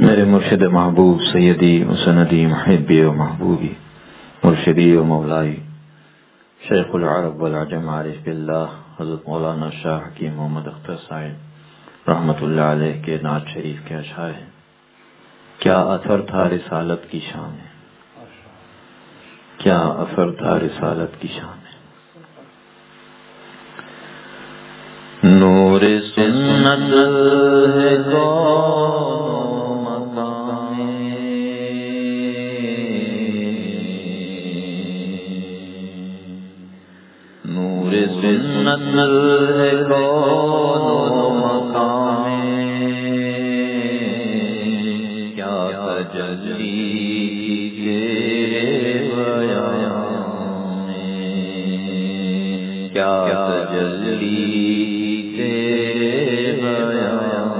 میرے مرشد محبوب سیدی و سندی محبی و محبوبی مرشدی و مولائی شیخ العرب والعجم عارف باللہ حضرت مولانا شاہ حکیم محمد اختر صاحب رحمۃ اللہ علیہ کے نعت شریف کے اشعار ہیں۔ کیا اثر تھا رسالت کی شان ہے، کیا اثر تھا رسالت کی شان ہے۔ نور سنت ہے نور سنت ہے کون و مقام، کیا تجلی تیرے بیان میں، کیا تجلی تیرے بیان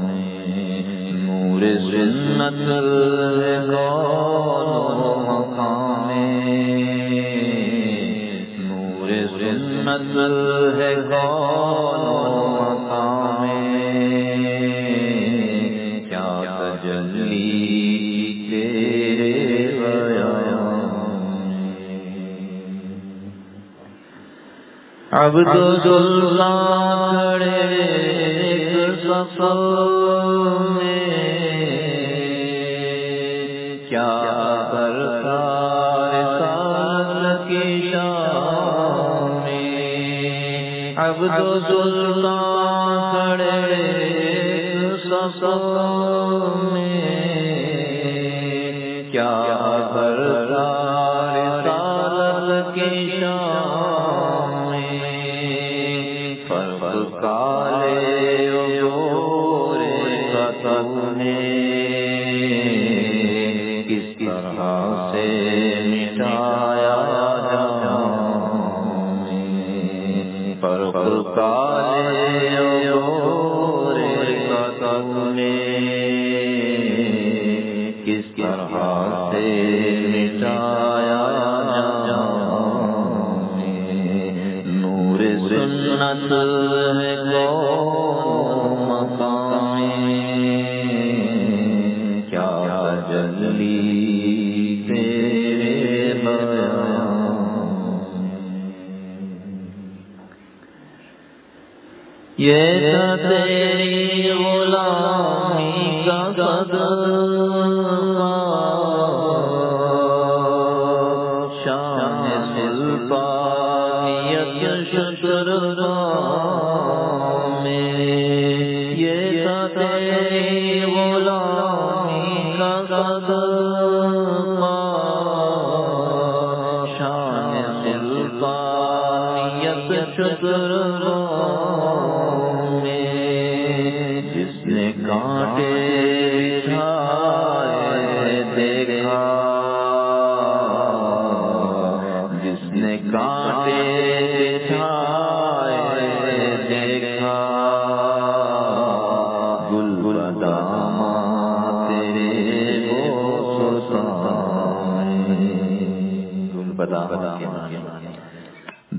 میں۔ نور سنت ہے کون و مقام، سنت ہے کون و مقام، کیا تجلی تیرے بیان میں۔ عبد اللہ کھڑے صف میں، کیا کرتا رسالت کی شان میں۔ عبد اللہ کھڑے صف میں، کیا کرتا رسالت کی شان میں۔ فرق کالے اور قطب نے کس طرح سے مٹایا جہاں میں۔ فرق کالے اور قطب نے کس طرح سے مٹایا جہاں میں۔ نور سنت ہے کون مقام، کیا تجلی تیرے بیان میں۔ یہ تیری غلامی کا صدقہ، شان سلطانیت شکر میں۔ یہ تیری غلامی کا صدقہ، شان سلطانیت شکر میں۔ جس نے کانٹے بچھائے دیکھا، جس نے کانٹے بچھائے دیکھا، گل بداماں تیرے بوسان میں۔ گل بداماں کے معنی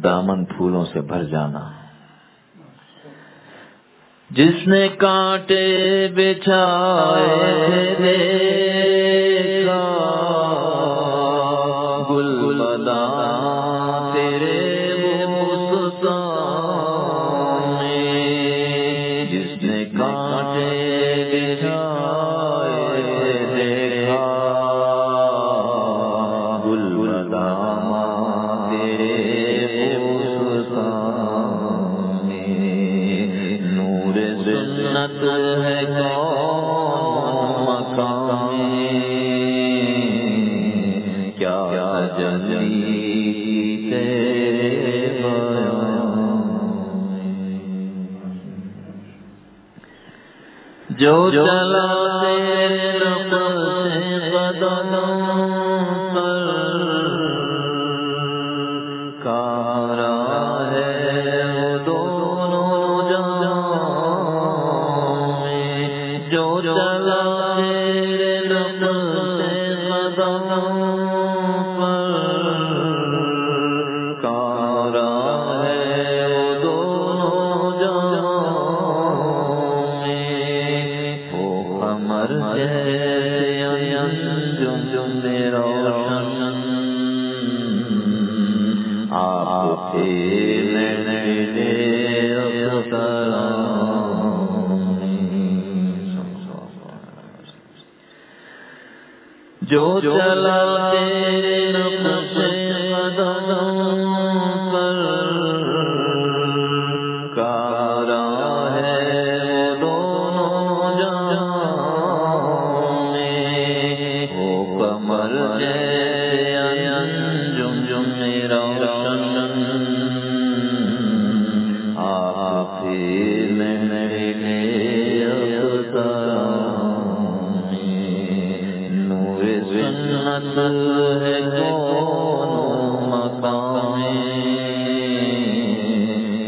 دامن پھولوں سے بھر جانا۔ جس نے کانٹے بچھائے دیکھا، گل بداں تیرے بوستان میں۔ جس نے کانٹے بچھائے دیکھا، گل بداں تیرے بوستان میں۔ نور سنت ہے کون مقام، کیا تجلی تیرے بیان میں۔ جو چلا تیرے نقش قدموں پر، کارا ہے وہ دونوں جہاں میں۔ جو چلا تیرے نقش قدموں پر، کارا ہے وہ دونوں جہاں میں۔ وہ قمر جے انجم روشن آپ تھے میرے جو چلا تیرے نقش قدم پر کارا ہے دونوں جہاں میں، وہ قمر جیسے انجم روشن آپ تھے میرے سنت ہے کون مقام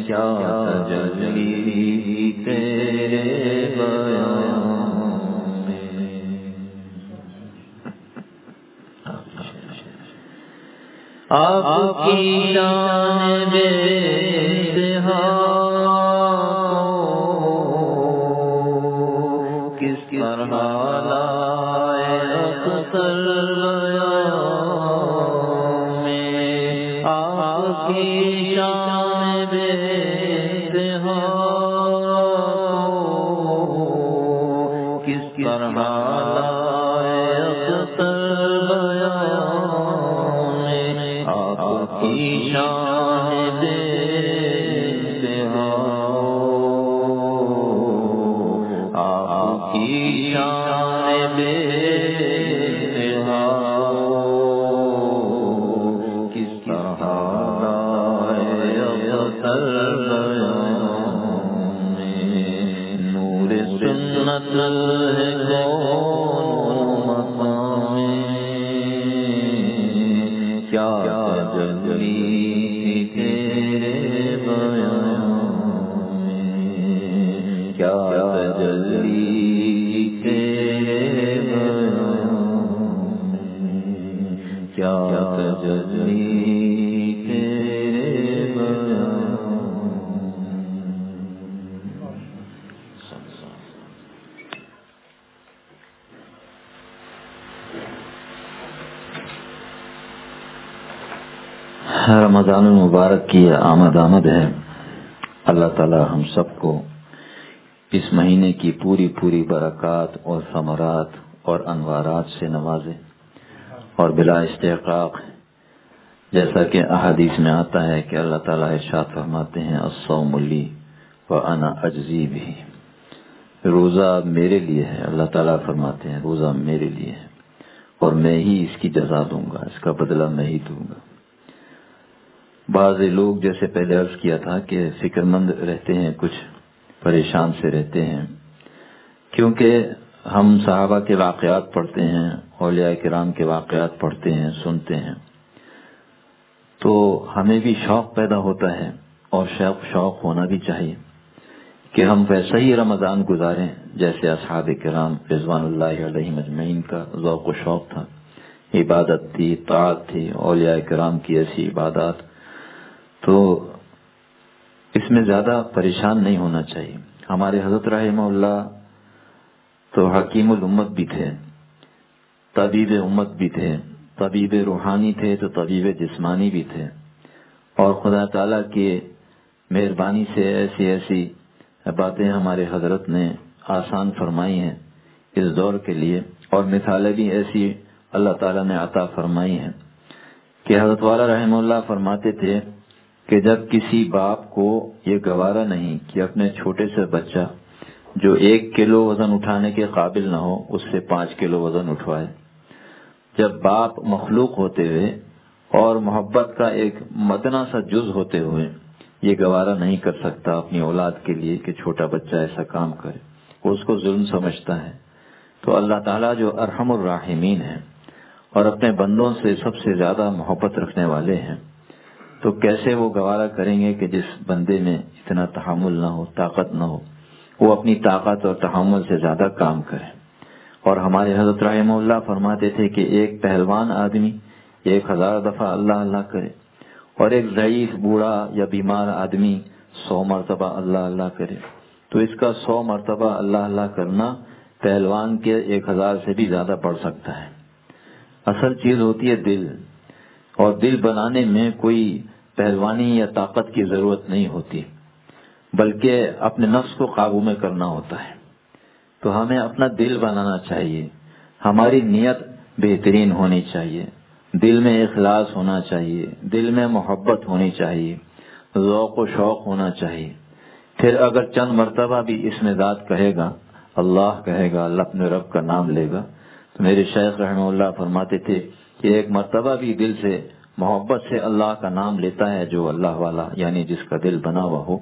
کیا تجلی تیرے بیان میں، آپ کی شان بے انتہا کس طرح کی شان بے انتہا کس طرح لائے اختر بیان میں، آپ کی شان بے انتہا آپ کی شان بے انتہا کس طرح نور سنت ہے کون مقام کیا تجلی تیرے بیان میں، کیا تجلی تیرے بیان میں، کیا تجلی رمضان المبارک کی آمد ہے۔ اللہ تعالی ہم سب کو اس مہینے کی پوری برکات اور ثمرات اور انوارات سے نوازے، اور بلا استحقاق جیسا کہ احادیث میں آتا ہے کہ اللہ تعالی ارشاد فرماتے ہیں الصوم لی وانا اجزی بہ، روزہ میرے لیے ہے۔ اللہ تعالیٰ فرماتے ہیں روزہ میرے لیے ہے اور میں ہی اس کی جزا دوں گا، اس کا بدلہ میں ہی دوں گا۔ بعض لوگ جیسے پہلے عرض کیا تھا کہ فکر مند رہتے ہیں، کچھ پریشان سے رہتے ہیں، کیونکہ ہم صحابہ کے واقعات پڑھتے ہیں، اولیاء کرام کے واقعات پڑھتے ہیں، سنتے ہیں، تو ہمیں بھی شوق پیدا ہوتا ہے، اور شوق ہونا بھی چاہیے کہ ہم ویسا ہی رمضان گزاریں جیسے اصحاب کرام رضوان اللہ علیہم اجمعین کا ذوق و شوق تھا، عبادت تھی، طاعت تھی، اولیاء کرام کی ایسی عبادات، تو اس میں زیادہ پریشان نہیں ہونا چاہیے۔ ہمارے حضرت رحمہ اللہ تو حکیم الامت بھی تھے، طبیب امت بھی تھے، طبیب روحانی تھے تو طبیب جسمانی بھی تھے، اور خدا تعالیٰ کی مہربانی سے ایسی باتیں ہمارے حضرت نے آسان فرمائی ہیں اس دور کے لیے، اور مثالیں بھی ایسی اللہ تعالیٰ نے عطا فرمائی ہیں کہ حضرت والا رحمہ اللہ فرماتے تھے کہ جب کسی باپ کو یہ گوارا نہیں کہ اپنے چھوٹے سے بچہ جو 1 کلو وزن اٹھانے کے قابل نہ ہو اس سے 5 کلو وزن اٹھوائے، جب باپ مخلوق ہوتے ہوئے اور محبت کا ایک مدنہ سا جز ہوتے ہوئے یہ گوارا نہیں کر سکتا اپنی اولاد کے لیے کہ چھوٹا بچہ ایسا کام کرے، وہ اس کو ظلم سمجھتا ہے، تو اللہ تعالیٰ جو ارحم الراحمین ہیں اور اپنے بندوں سے سب سے زیادہ محبت رکھنے والے ہیں، تو کیسے وہ گوارا کریں گے کہ جس بندے میں اتنا تحمل نہ ہو، طاقت نہ ہو، وہ اپنی طاقت اور تحمل سے زیادہ کام کرے۔ اور ہمارے حضرت رحمہ اللہ فرماتے تھے کہ ایک پہلوان آدمی 1000 دفعہ اللہ اللہ کرے، اور ایک ضعیف بوڑھا یا بیمار آدمی 100 مرتبہ اللہ اللہ کرے، تو اس کا 100 مرتبہ اللہ اللہ کرنا پہلوان کے 1000 سے بھی زیادہ بڑھ سکتا ہے۔ اصل چیز ہوتی ہے دل، اور دل بنانے میں کوئی پہلوانی یا طاقت کی ضرورت نہیں ہوتی، بلکہ اپنے نفس کو قابو میں کرنا ہوتا ہے۔ تو ہمیں اپنا دل بنانا چاہیے، ہماری نیت بہترین ہونی چاہیے، دل میں اخلاص ہونا چاہیے، دل میں محبت ہونی چاہیے، ذوق و شوق ہونا چاہیے۔ پھر اگر چند مرتبہ بھی اس میں ذات کہے گا، اللہ کہے گا، اللہ اپنے رب کا نام لے گا، تو میرے شیخ رحمہ اللہ فرماتے تھے کہ ایک مرتبہ بھی دل سے محبت سے اللہ کا نام لیتا ہے جو اللہ والا، یعنی جس کا دل بنا ہوا ہو،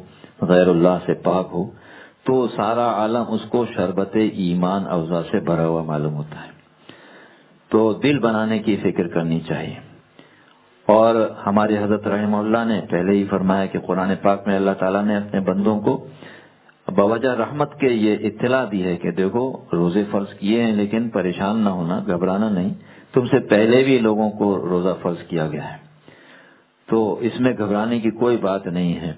غیر اللہ سے پاک ہو، تو سارا عالم اس کو شربت ایمان افزا سے بھرا ہوا معلوم ہوتا ہے۔ تو دل بنانے کی فکر کرنی چاہیے۔ اور ہمارے حضرت رحمہ اللہ نے پہلے ہی فرمایا کہ قرآن پاک میں اللہ تعالیٰ نے اپنے بندوں کو بوجہ رحمت کے یہ اطلاع دی ہے کہ دیکھو روزے فرض کیے ہیں، لیکن پریشان نہ ہونا، گھبرانا نہیں، تم سے پہلے بھی لوگوں کو روزہ فرض کیا گیا ہے، تو اس میں گھبرانے کی کوئی بات نہیں ہے۔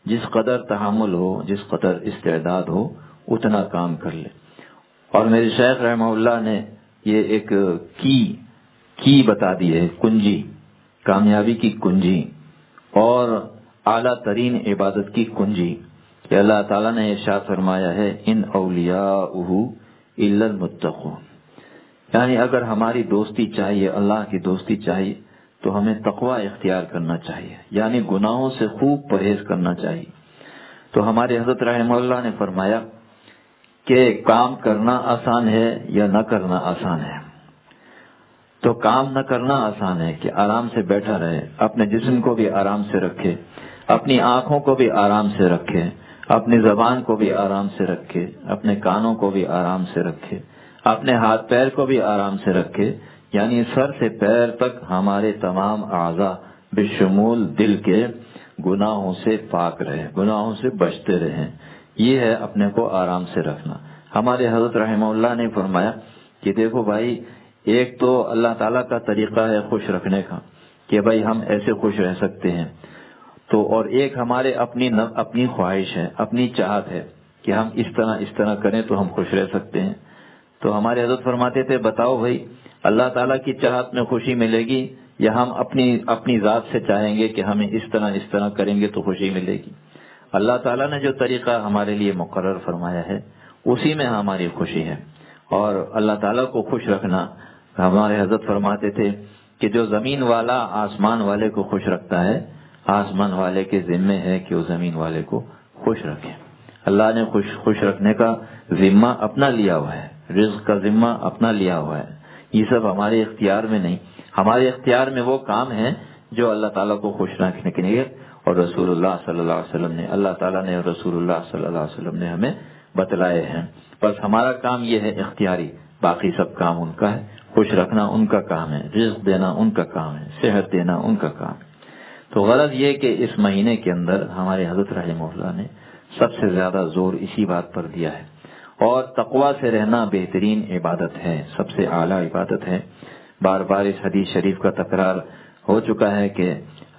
جس قدر تحمل ہو، جس قدر استعداد ہو، اتنا کام کر لے۔ اور میرے شیخ رحمہ اللہ نے یہ ایک کی بتا دی ہے، کنجی، کامیابی کی کنجی اور اعلیٰ ترین عبادت کی کنجی، کہ اللہ تعالیٰ نے ارشاد فرمایا ہے ان اولیاءہ الا المتقون، یعنی اگر ہماری دوستی چاہیے، اللہ کی دوستی چاہیے، تو ہمیں تقوی اختیار کرنا چاہیے، یعنی گناہوں سے خوب پرہیز کرنا چاہیے۔ تو ہمارے حضرت رحمہ اللہ نے فرمایا کہ کام کرنا آسان ہے یا نہ کرنا آسان ہے؟ تو کام نہ کرنا آسان ہے کہ آرام سے بیٹھا رہے، اپنے جسم کو بھی آرام سے رکھے، اپنی آنکھوں کو بھی آرام سے رکھے، اپنی زبان کو بھی آرام سے رکھے، اپنے کانوں کو بھی آرام سے رکھے، اپنے ہاتھ پیر کو بھی آرام سے رکھے، یعنی سر سے پیر تک ہمارے تمام اعضاء بشمول دل کے گناہوں سے پاک رہے، گناہوں سے بچتے رہیں۔ یہ ہے اپنے کو آرام سے رکھنا۔ ہمارے حضرت رحمہ اللہ نے فرمایا کہ دیکھو بھائی، ایک تو اللہ تعالیٰ کا طریقہ ہے خوش رکھنے کا کہ بھائی ہم ایسے خوش رہ سکتے ہیں، تو اور ایک ہمارے اپنی خواہش ہے، اپنی چاہت ہے کہ ہم اس طرح کریں تو ہم خوش رہ سکتے ہیں۔ تو ہمارے حضرت فرماتے تھے بتاؤ بھائی اللہ تعالیٰ کی چاہت میں خوشی ملے گی یا ہم اپنی ذات سے چاہیں گے کہ ہمیں اس طرح کریں گے تو خوشی ملے گی؟ اللہ تعالیٰ نے جو طریقہ ہمارے لیے مقرر فرمایا ہے اسی میں ہماری خوشی ہے۔ اور اللہ تعالیٰ کو خوش رکھنا، ہمارے حضرت فرماتے تھے کہ جو زمین والا آسمان والے کو خوش رکھتا ہے، آسمان والے کے ذمے ہے کہ وہ زمین والے کو خوش رکھے۔ اللہ نے خوش رکھنے کا ذمہ اپنا لیا ہوا ہے، رزق کا ذمہ اپنا لیا ہوا ہے، یہ سب ہمارے اختیار میں نہیں۔ ہمارے اختیار میں وہ کام ہیں جو اللہ تعالیٰ کو خوش رکھنے کے لیے اور رسول اللہ صلی اللہ علیہ وسلم نے، اللہ تعالیٰ نے اور رسول اللہ صلی اللہ علیہ وسلم نے ہمیں بتلائے ہیں۔ بس ہمارا کام یہ ہے اختیاری، باقی سب کام ان کا ہے۔ خوش رکھنا ان کا کام ہے، رزق دینا ان کا کام ہے، صحت دینا ان کا کام ہے۔ تو غرض یہ کہ اس مہینے کے اندر ہمارے حضرت رحمہ اللہ نے سب سے زیادہ زور اسی بات پر دیا ہے، اور تقوی سے رہنا بہترین عبادت ہے، سب سے اعلیٰ عبادت ہے۔ بار بار اس حدیث شریف کا تکرار ہو چکا ہے کہ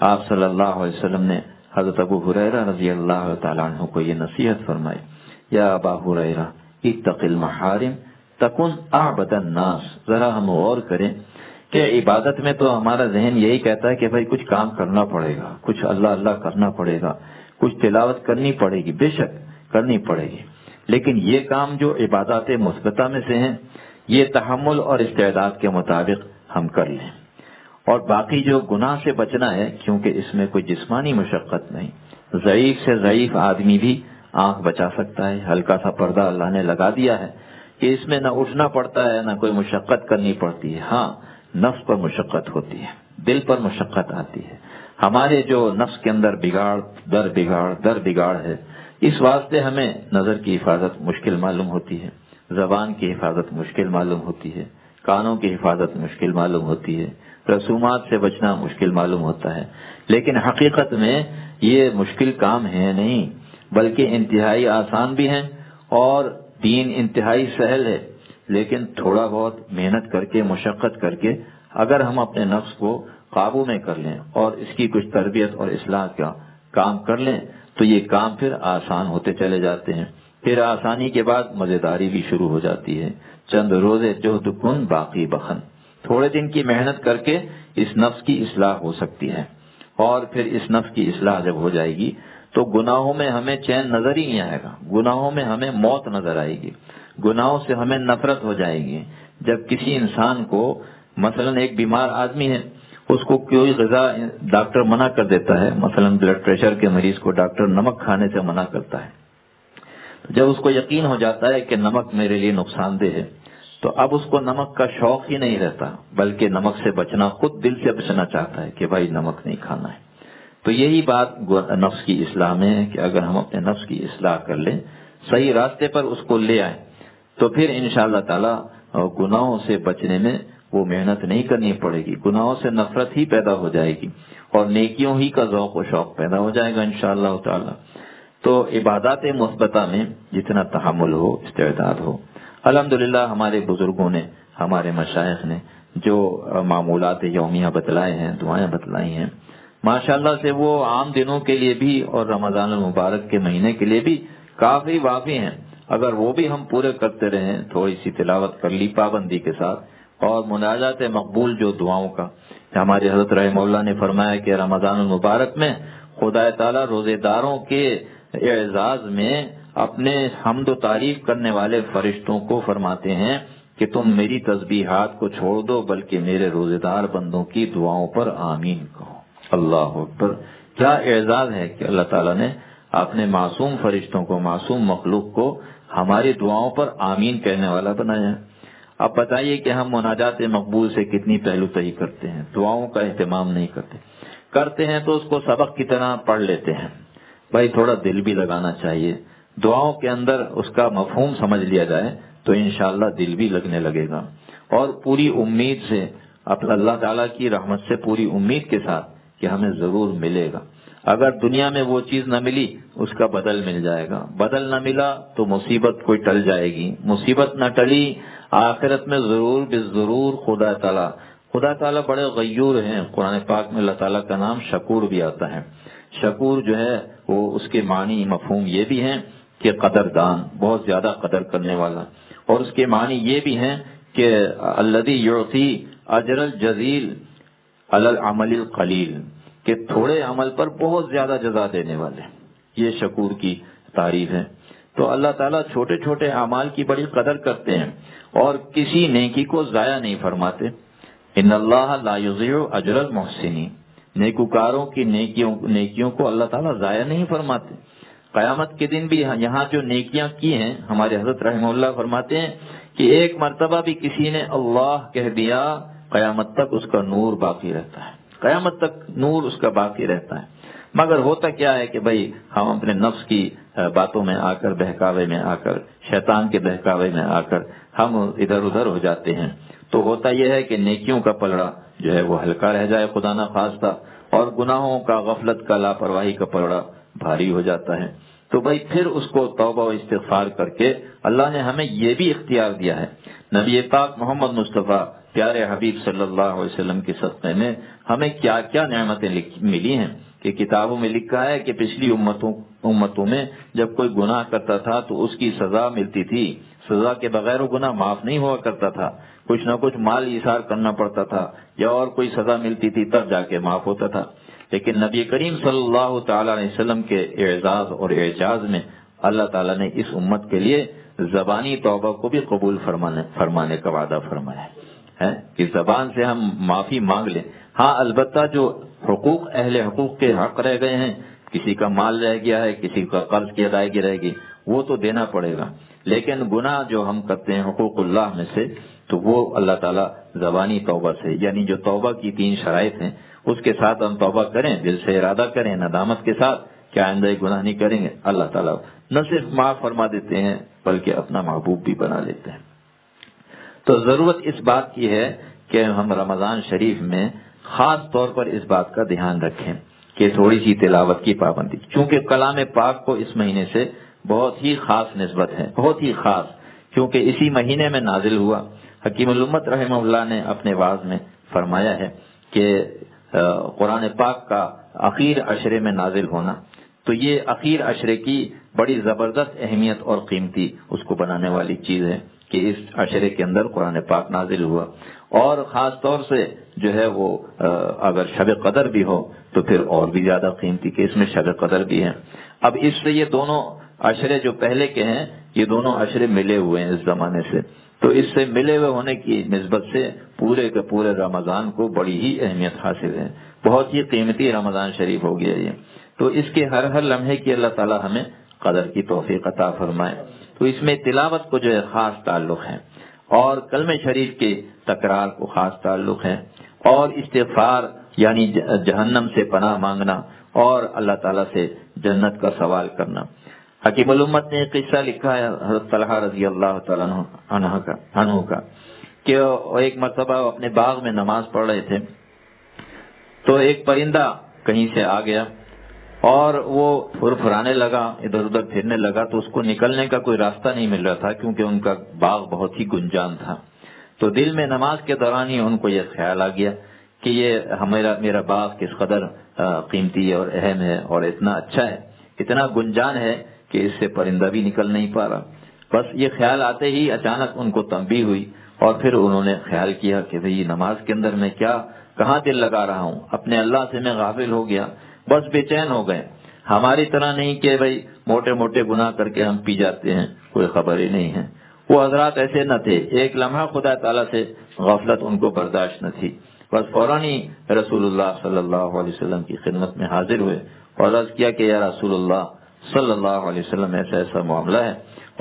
آپ صلی اللہ علیہ وسلم نے حضرت ابو ہریرہ رضی اللہ تعالیٰ عنہ کو یہ نصیحت فرمائی، یا ابا ہریرہ اتق المحارم تکن اعبد الناس۔ ذرا ہم غور کریں کہ عبادت میں تو ہمارا ذہن یہی کہتا ہے کہ بھائی کچھ کام کرنا پڑے گا، کچھ اللہ کرنا پڑے گا، کچھ تلاوت کرنی پڑے گی، بے شک کرنی پڑے گی، لیکن یہ کام جو عبادات مثبتہ میں سے ہیں یہ تحمل اور استعداد کے مطابق ہم کر لیں۔ اور باقی جو گناہ سے بچنا ہے، کیونکہ اس میں کوئی جسمانی مشقت نہیں، ضعیف سے ضعیف آدمی بھی آنکھ بچا سکتا ہے، ہلکا سا پردہ اللہ نے لگا دیا ہے کہ اس میں نہ اٹھنا پڑتا ہے نہ کوئی مشقت کرنی پڑتی ہے۔ ہاں نفس پر مشقت ہوتی ہے، دل پر مشقت آتی ہے، ہمارے جو نفس کے اندر در بگاڑ ہے، اس واسطے ہمیں نظر کی حفاظت مشکل معلوم ہوتی ہے، زبان کی حفاظت مشکل معلوم ہوتی ہے، کانوں کی حفاظت مشکل معلوم ہوتی ہے، رسومات سے بچنا مشکل معلوم ہوتا ہے، لیکن حقیقت میں یہ مشکل کام ہے نہیں، بلکہ انتہائی آسان بھی ہیں، اور دین انتہائی سہل ہے۔ لیکن تھوڑا بہت محنت کر کے، مشقت کر کے اگر ہم اپنے نفس کو قابو میں کر لیں اور اس کی کچھ تربیت اور اصلاح کا کام کر لیں تو یہ کام پھر آسان ہوتے چلے جاتے ہیں۔ پھر آسانی کے بعد مزیداری بھی شروع ہو جاتی ہے. چند روزے جہد کن باقی بخن. تھوڑے دن کی محنت کر کے اس نفس کی اصلاح ہو سکتی ہے، اور پھر اس نفس کی اصلاح جب ہو جائے گی تو گناہوں میں ہمیں چین نظر ہی نہیں آئے گا، گناہوں میں ہمیں موت نظر آئے گی، گناہوں سے ہمیں نفرت ہو جائے گی. جب کسی انسان کو مثلا ایک بیمار آدمی ہے، اس کو کوئی غذا ڈاکٹر منع کر دیتا ہے، مثلا بلڈ پریشر کے مریض کو ڈاکٹر نمک کھانے سے منع کرتا ہے، جب اس کو یقین ہو جاتا ہے کہ نمک میرے لیے نقصان دہ ہے تو اب اس کو نمک کا شوق ہی نہیں رہتا، بلکہ نمک سے بچنا، خود دل سے بچنا چاہتا ہے کہ بھائی نمک نہیں کھانا ہے. تو یہی بات نفس کی اصلاح میں ہے کہ اگر ہم اپنے نفس کی اصلاح کر لیں، صحیح راستے پر اس کو لے آئیں، تو پھر انشاءاللہ تعالی گناہوں سے بچنے میں وہ محنت نہیں کرنی پڑے گی، گناہوں سے نفرت ہی پیدا ہو جائے گی اور نیکیوں ہی کا ذوق و شوق پیدا ہو جائے گا انشاءاللہ تعالی. تو عبادات مثبتہ میں جتنا تحمل ہو، استعداد ہو. الحمدللہ ہمارے بزرگوں نے، ہمارے مشائخ نے جو معمولات یومیہ بتلائے ہیں، دعائیں بتلائی ہیں، ماشاءاللہ سے وہ عام دنوں کے لیے بھی اور رمضان المبارک کے مہینے کے لیے بھی کافی وافی ہیں. اگر وہ بھی ہم پورے کرتے رہیں، تھوڑی سی تلاوت کر لی پابندی کے ساتھ، اور مناجات مقبول جو دعاؤں کا، ہمارے حضرت رحمہ اللہ نے فرمایا کہ رمضان المبارک میں خدا تعالیٰ روزے داروں کے اعزاز میں اپنے حمد و تعریف کرنے والے فرشتوں کو فرماتے ہیں کہ تم میری تسبیحات کو چھوڑ دو، بلکہ میرے روزے دار بندوں کی دعاؤں پر آمین کہو. اللہ اکبر. کیا اعزاز ہے کہ اللہ تعالیٰ نے اپنے معصوم فرشتوں کو، معصوم مخلوق کو ہماری دعاؤں پر آمین کہنے والا بنایا ہے. اب بتائیے کہ ہم مناجات مقبول سے کتنی پہلو تہی کرتے ہیں، دعاؤں کا اہتمام نہیں کرتے ہیں تو اس کو سبق کی طرح پڑھ لیتے ہیں. بھائی تھوڑا دل بھی لگانا چاہیے، دعاؤں کے اندر اس کا مفہوم سمجھ لیا جائے تو انشاءاللہ دل بھی لگنے لگے گا، اور پوری امید سے، اللہ تعالیٰ کی رحمت سے پوری امید کے ساتھ کہ ہمیں ضرور ملے گا. اگر دنیا میں وہ چیز نہ ملی اس کا بدل مل جائے گا، بدل نہ ملا تو مصیبت کوئی ٹل جائے گی، مصیبت نہ ٹلی آخرت میں ضرور ضرور خدا تعالیٰ بڑے غیور ہیں. قرآن پاک میں اللہ تعالیٰ کا نام شکور بھی آتا ہے. شکور جو ہے وہ اس کے معنی مفہوم یہ بھی ہیں کہ قدردان، بہت زیادہ قدر کرنے والا، اور اس کے معنی یہ بھی ہیں کہ الذی یعطی اجر الجزیل علی العمل القلیل، کہ تھوڑے عمل پر بہت زیادہ جزا دینے والے. یہ شکور کی تعریف ہے. تو اللہ تعالیٰ چھوٹے چھوٹے اعمال کی بڑی قدر کرتے ہیں اور کسی نیکی کو ضائع نہیں فرماتے. ان اللہ لا یضیع اجر المحسنین، نیکوکاروں کی نیکیوں کو اللہ تعالیٰ ضائع نہیں فرماتے. قیامت کے دن بھی یہاں جو نیکیاں کی ہیں، ہمارے حضرت رحمہ اللہ فرماتے ہیں کہ ایک مرتبہ بھی کسی نے اللہ کہہ دیا، قیامت تک اس کا نور باقی رہتا ہے، قیامت تک نور اس کا باقی رہتا ہے. مگر ہوتا کیا ہے کہ بھئی ہم اپنے نفس کی باتوں میں آ کر، بہکاوے میں آ کر، شیطان کے بہکاوے میں آ کر ہم ادھر ادھر ہو جاتے ہیں. تو ہوتا یہ ہے کہ نیکیوں کا پلڑا جو ہے وہ ہلکا رہ جائے خدا نہ خواستہ، اور گناہوں کا، غفلت کا، لاپرواہی کا پلڑا بھاری ہو جاتا ہے. تو بھئی پھر اس کو توبہ و استغفار کر کے اللہ نے ہمیں یہ بھی اختیار دیا ہے. نبی پاک محمد مصطفیٰ پیارے حبیب صلی اللہ علیہ وسلم کے صدقے میں ہمیں کیا کیا نعمتیں ملی ہیں کہ کتابوں میں لکھا ہے کہ پچھلی امتوں میں جب کوئی گناہ کرتا تھا تو اس کی سزا ملتی تھی، سزا کے بغیر وہ گناہ معاف نہیں ہوا کرتا تھا، کچھ نہ کچھ مال ایثار کرنا پڑتا تھا یا اور کوئی سزا ملتی تھی تب جا کے معاف ہوتا تھا. لیکن نبی کریم صلی اللہ تعالی علیہ وسلم کے اعزاز اور اعجاز میں اللہ تعالیٰ نے اس امت کے لیے زبانی توبہ کو بھی قبول فرمانے کا وعدہ فرمایا ہے کہ زبان سے ہم معافی مانگ لیں. ہاں البتہ جو حقوق، اہل حقوق کے حق رہ گئے ہیں، کسی کا مال رہ گیا ہے، کسی کا قرض کی ادائیگی رہ گئی، وہ تو دینا پڑے گا. لیکن گناہ جو ہم کرتے ہیں حقوق اللہ میں سے، تو وہ اللہ تعالیٰ زبانی توبہ سے، یعنی جو توبہ کی 3 شرائط ہیں اس کے ساتھ ہم توبہ کریں، دل سے ارادہ کریں ندامت کے ساتھ کہ آئندہ گناہ نہیں کریں گے، اللہ تعالیٰ نہ صرف معاف فرما دیتے ہیں بلکہ اپنا محبوب بھی بنا لیتے ہیں. تو ضرورت اس بات کی ہے کہ ہم رمضان شریف میں خاص طور پر اس بات کا دھیان رکھیں کہ تھوڑی سی تلاوت کی پابندی، چونکہ کلام پاک کو اس مہینے سے بہت ہی خاص نسبت ہے، بہت ہی خاص، کیونکہ اسی مہینے میں نازل ہوا. حکیم الامت رحمہ اللہ نے اپنے واعظ میں فرمایا ہے کہ قرآن پاک کا آخر عشرے میں نازل ہونا تو یہ اخیر عشرے کی بڑی زبردست اہمیت اور قیمتی اس کو بنانے والی چیز ہے کہ اس عشرے کے اندر قرآن پاک نازل ہوا، اور خاص طور سے جو ہے وہ اگر شب قدر بھی ہو تو پھر اور بھی زیادہ قیمتی کہ اس میں شب قدر بھی ہے۔ اب اس سے یہ دونوں عشرے جو پہلے کے ہیں یہ دونوں عشرے ملے ہوئے ہیں اس زمانے سے، تو اس سے ملے ہوئے ہونے کی نسبت سے پورے کے پورے رمضان کو بڑی ہی اہمیت حاصل ہے، بہت ہی قیمتی رمضان شریف ہو گیا یہ۔ تو اس کے ہر لمحے کی اللہ تعالی ہمیں قدر کی توفیق عطا فرمائے۔ تو اس میں تلاوت کو جو ہے خاص تعلق ہے، اور کلمہ شریف کے تکرار کو خاص تعلق ہے، اور استغفار یعنی جہنم سے پناہ مانگنا اور اللہ تعالیٰ سے جنت کا سوال کرنا۔ حکیم الامت نے ایک قصہ لکھا ہے حضرت طلحہ رضی اللہ تعالیٰ عنہ کا کہ ایک مرتبہ اپنے باغ میں نماز پڑھ رہے تھے تو ایک پرندہ کہیں سے آ گیا اور وہ پھرانے لگا، ادھر ادھر پھرنے لگا، تو اس کو نکلنے کا کوئی راستہ نہیں مل رہا تھا کیونکہ ان کا باغ بہت ہی گنجان تھا۔ تو دل میں نماز کے دوران ہی ان کو یہ خیال آ گیا کہ یہ میرا باغ کس قدر قیمتی اور اہم ہے اور اتنا اچھا ہے، اتنا گنجان ہے کہ اس سے پرندہ بھی نکل نہیں پا رہا۔ بس یہ خیال آتے ہی اچانک ان کو تنبیہ ہوئی، اور پھر انہوں نے خیال کیا کہ بھئی نماز کے اندر میں کہاں دل لگا رہا ہوں، اپنے اللہ سے میں غافل ہو گیا، بس بے چین ہو گئے۔ ہماری طرح نہیں کہ بھئی موٹے موٹے گناہ کر کے ہم پی جاتے ہیں، کوئی خبر ہی نہیں ہے۔ وہ حضرات ایسے نہ تھے، ایک لمحہ خدا تعالیٰ سے غفلت ان کو برداشت نہ تھی، بس فوراً ہی رسول اللہ صلی اللہ علیہ وسلم کی خدمت میں حاضر ہوئے اور عرض کیا کہ یا رسول اللہ صلی اللہ علیہ وسلم ایسا ایسا معاملہ ہے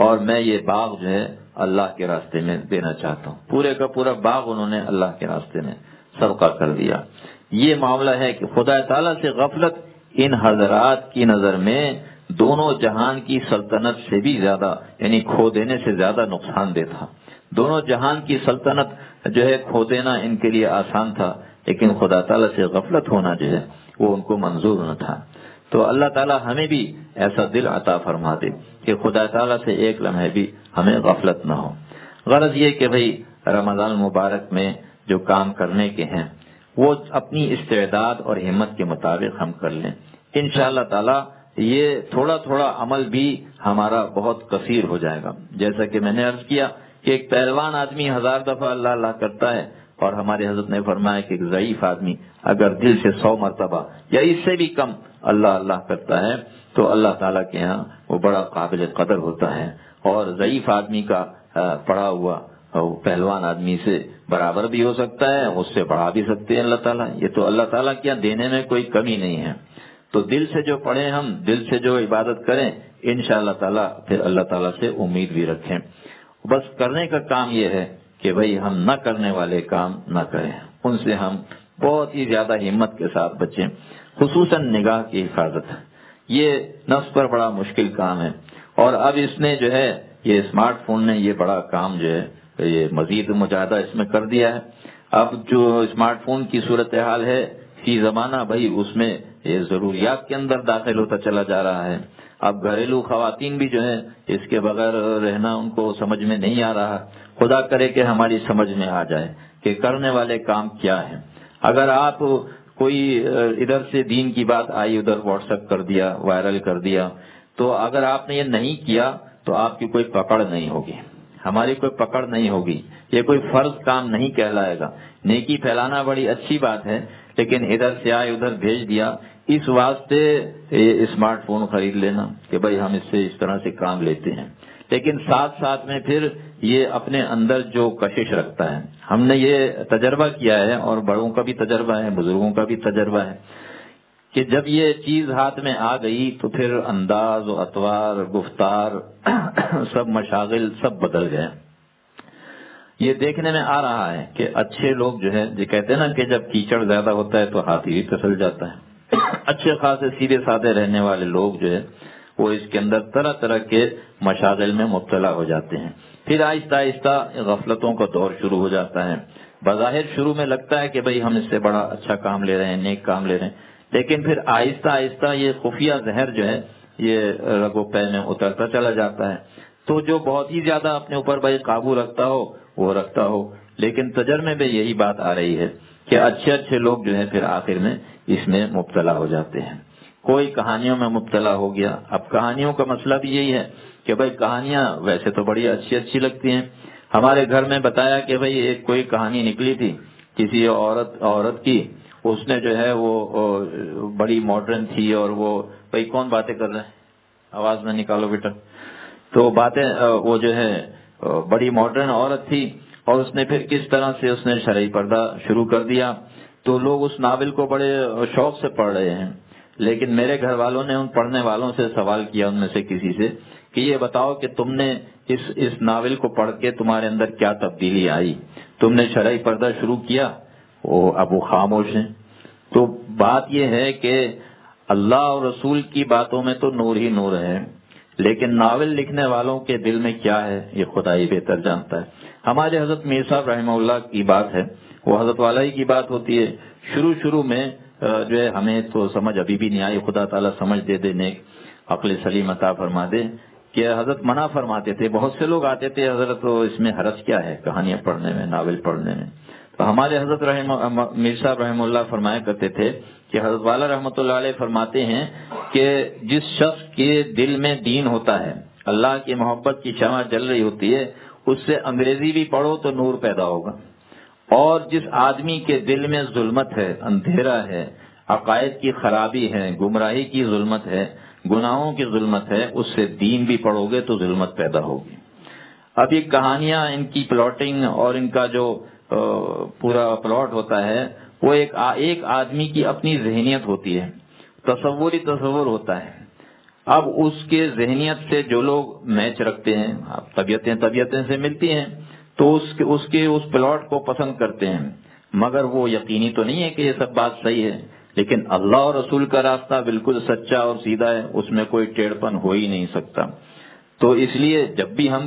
اور میں یہ باغ جو ہے اللہ کے راستے میں دینا چاہتا ہوں۔ پورے کا پورا باغ انہوں نے اللہ کے راستے میں صدقہ کر دیا۔ یہ معاملہ ہے کہ خدا تعالیٰ سے غفلت ان حضرات کی نظر میں دونوں جہان کی سلطنت سے بھی زیادہ یعنی کھو دینے سے زیادہ نقصان دہ تھا۔ دونوں جہان کی سلطنت جو ہے کھو دینا ان کے لیے آسان تھا، لیکن خدا تعالیٰ سے غفلت ہونا جو ہے وہ ان کو منظور نہ تھا۔ تو اللہ تعالیٰ ہمیں بھی ایسا دل عطا فرما دے کہ خدا تعالیٰ سے ایک لمحے بھی ہمیں غفلت نہ ہو۔ غرض یہ کہ بھئی رمضان المبارک میں جو کام کرنے کے ہیں وہ اپنی استعداد اور ہمت کے مطابق ہم کر لیں، انشاءاللہ تعالیٰ یہ تھوڑا تھوڑا عمل بھی ہمارا بہت کثیر ہو جائے گا۔ جیسا کہ میں نے عرض کیا کہ ایک پہلوان آدمی 1000 دفعہ اللہ اللہ کرتا ہے، اور ہمارے حضرت نے فرمایا کہ ایک ضعیف آدمی اگر دل سے 100 مرتبہ یا اس سے بھی کم اللہ اللہ کرتا ہے تو اللہ تعالیٰ کے ہاں وہ بڑا قابل قدر ہوتا ہے، اور ضعیف آدمی کا پڑا ہوا پہلوان آدمی سے برابر بھی ہو سکتا ہے، اس سے بڑھا بھی سکتے ہیں اللہ تعالیٰ۔ یہ تو اللہ تعالیٰ کیا دینے میں کوئی کمی نہیں ہے۔ تو دل سے جو پڑھیں، ہم دل سے جو عبادت کریں، انشاءاللہ تعالیٰ پھر اللہ تعالیٰ سے امید بھی رکھیں۔ بس کرنے کا کام یہ ہے کہ بھئی ہم نہ کرنے والے کام نہ کریں، ان سے ہم بہت ہی زیادہ ہمت کے ساتھ بچیں، خصوصاً نگاہ کی حفاظت۔ یہ نفس پر بڑا مشکل کام ہے، اور اب اس نے جو ہے یہ اسمارٹ فون نے یہ بڑا کام جو ہے یہ مزید مجاہدہ اس میں کر دیا ہے۔ اب جو اسمارٹ فون کی صورتحال ہے فی زمانہ بھئی اس میں یہ ضروریات کے اندر داخل ہوتا چلا جا رہا ہے۔ اب گھریلو خواتین بھی جو ہے اس کے بغیر رہنا ان کو سمجھ میں نہیں آ رہا۔ خدا کرے کہ ہماری سمجھ میں آ جائے کہ کرنے والے کام کیا ہیں۔ اگر آپ کوئی ادھر سے دین کی بات آئی ادھر واٹس ایپ کر دیا، وائرل کر دیا، تو اگر آپ نے یہ نہیں کیا تو آپ کی کوئی پکڑ نہیں ہوگی، ہماری کوئی پکڑ نہیں ہوگی، یہ کوئی فرض کام نہیں کہلائے گا۔ نیکی پھیلانا بڑی اچھی بات ہے، لیکن ادھر سے آئے ادھر بھیج دیا، اس واسطے اسمارٹ فون خرید لینا کہ بھئی ہم اس سے اس طرح سے کام لیتے ہیں، لیکن ساتھ ساتھ میں پھر یہ اپنے اندر جو کشش رکھتا ہے۔ ہم نے یہ تجربہ کیا ہے، اور بڑوں کا بھی تجربہ ہے، بزرگوں کا بھی تجربہ ہے، کہ جب یہ چیز ہاتھ میں آ گئی تو پھر انداز و اطوار، گفتار سب مشاغل سب بدل گئے۔ یہ دیکھنے میں آ رہا ہے کہ اچھے لوگ جو ہے جو کہتے ہیں نا کہ جب کیچڑ زیادہ ہوتا ہے تو ہاتھی بھی پھسل جاتا ہے، اچھے خاصے سیدھے سادے رہنے والے لوگ جو ہے وہ اس کے اندر طرح طرح کے مشاغل میں مبتلا ہو جاتے ہیں۔ پھر آہستہ آہستہ غفلتوں کا دور شروع ہو جاتا ہے۔ بظاہر شروع میں لگتا ہے کہ بھئی ہم اس سے بڑا اچھا کام لے رہے ہیں، نیک کام لے رہے ہیں، لیکن پھر آہستہ آہستہ یہ خفیہ زہر جو ہے یہ رگ و پے میں اترتا چلا جاتا ہے۔ تو جو بہت ہی زیادہ اپنے اوپر بھائی قابو رکھتا ہو وہ رکھتا ہو، لیکن تجربے میں یہی بات آ رہی ہے کہ اچھے اچھے لوگ جو ہیں پھر آخر میں اس میں مبتلا ہو جاتے ہیں۔ کوئی کہانیوں میں مبتلا ہو گیا. اب کہانیوں کا مسئلہ بھی یہی ہے کہ بھائی کہانیاں ویسے تو بڑی اچھی لگتی ہیں. ہمارے گھر میں بتایا کہ بھائی ایک کوئی کہانی نکلی تھی کسی عورت کی، اس نے جو ہے وہ بڑی ماڈرن تھی، اور وہ بھائی کون باتیں کر رہے ہیں، آواز نہ نکالو بیٹا. تو باتیں وہ جو ہے بڑی ماڈرن عورت تھی، اور اس نے پھر کس طرح سے اس نے شرعی پردہ شروع کر دیا. تو لوگ اس ناول کو بڑے شوق سے پڑھ رہے ہیں. لیکن میرے گھر والوں نے ان پڑھنے والوں سے سوال کیا، ان میں سے کسی سے، کہ یہ بتاؤ کہ تم نے اس ناول کو پڑھ کے تمہارے اندر کیا تبدیلی آئی، تم نے شرعی پردہ شروع کیا؟ اب وہ خاموش ہیں. تو بات یہ ہے کہ اللہ اور رسول کی باتوں میں تو نور ہی نور ہے، لیکن ناول لکھنے والوں کے دل میں کیا ہے یہ خدا ہی بہتر جانتا ہے. ہمارے حضرت میر صاحب رحمہ اللہ کی بات ہے، وہ حضرت والا ہی کی بات ہوتی ہے. شروع میں جو ہے ہمیں تو سمجھ ابھی بھی نہیں آئی، خدا تعالیٰ سمجھ دے دے، نیک عقل سلیم عطا فرما دے، کہ حضرت منع فرماتے تھے. بہت سے لوگ آتے تھے، حضرت تو اس میں حرج کیا ہے کہانیاں پڑھنے میں، ناول پڑھنے میں. تو ہمارے حضرت میر صاحب رحمہ اللہ فرمایا کرتے تھے کہ حضرت والا رحمۃ اللہ علیہ فرماتے ہیں کہ جس شخص کے دل میں دین ہوتا ہے، اللہ کی محبت کی شمع جل رہی ہوتی ہے، اس سے انگریزی بھی پڑھو تو نور پیدا ہوگا. اور جس آدمی کے دل میں ظلمت ہے، اندھیرا ہے، عقائد کی خرابی ہے، گمراہی کی ظلمت ہے، گناہوں کی ظلمت ہے، اس سے دین بھی پڑھو گے تو ظلمت پیدا ہوگی. اب یہ کہانیاں، ان کی پلاٹنگ اور ان کا جو پورا پلاٹ ہوتا ہے، وہ ایک آدمی کی اپنی ذہنیت ہوتی ہے، تصور ہوتا ہے. اب اس کے ذہنیت سے جو لوگ میچ رکھتے ہیں، طبیعتیں سے ملتی ہیں، تو اس کے پلاٹ کو پسند کرتے ہیں. مگر وہ یقینی تو نہیں ہے کہ یہ سب بات صحیح ہے، لیکن اللہ اور رسول کا راستہ بالکل سچا اور سیدھا ہے، اس میں کوئی ٹیڑھپن ہو ہی نہیں سکتا. تو اس لیے جب بھی ہم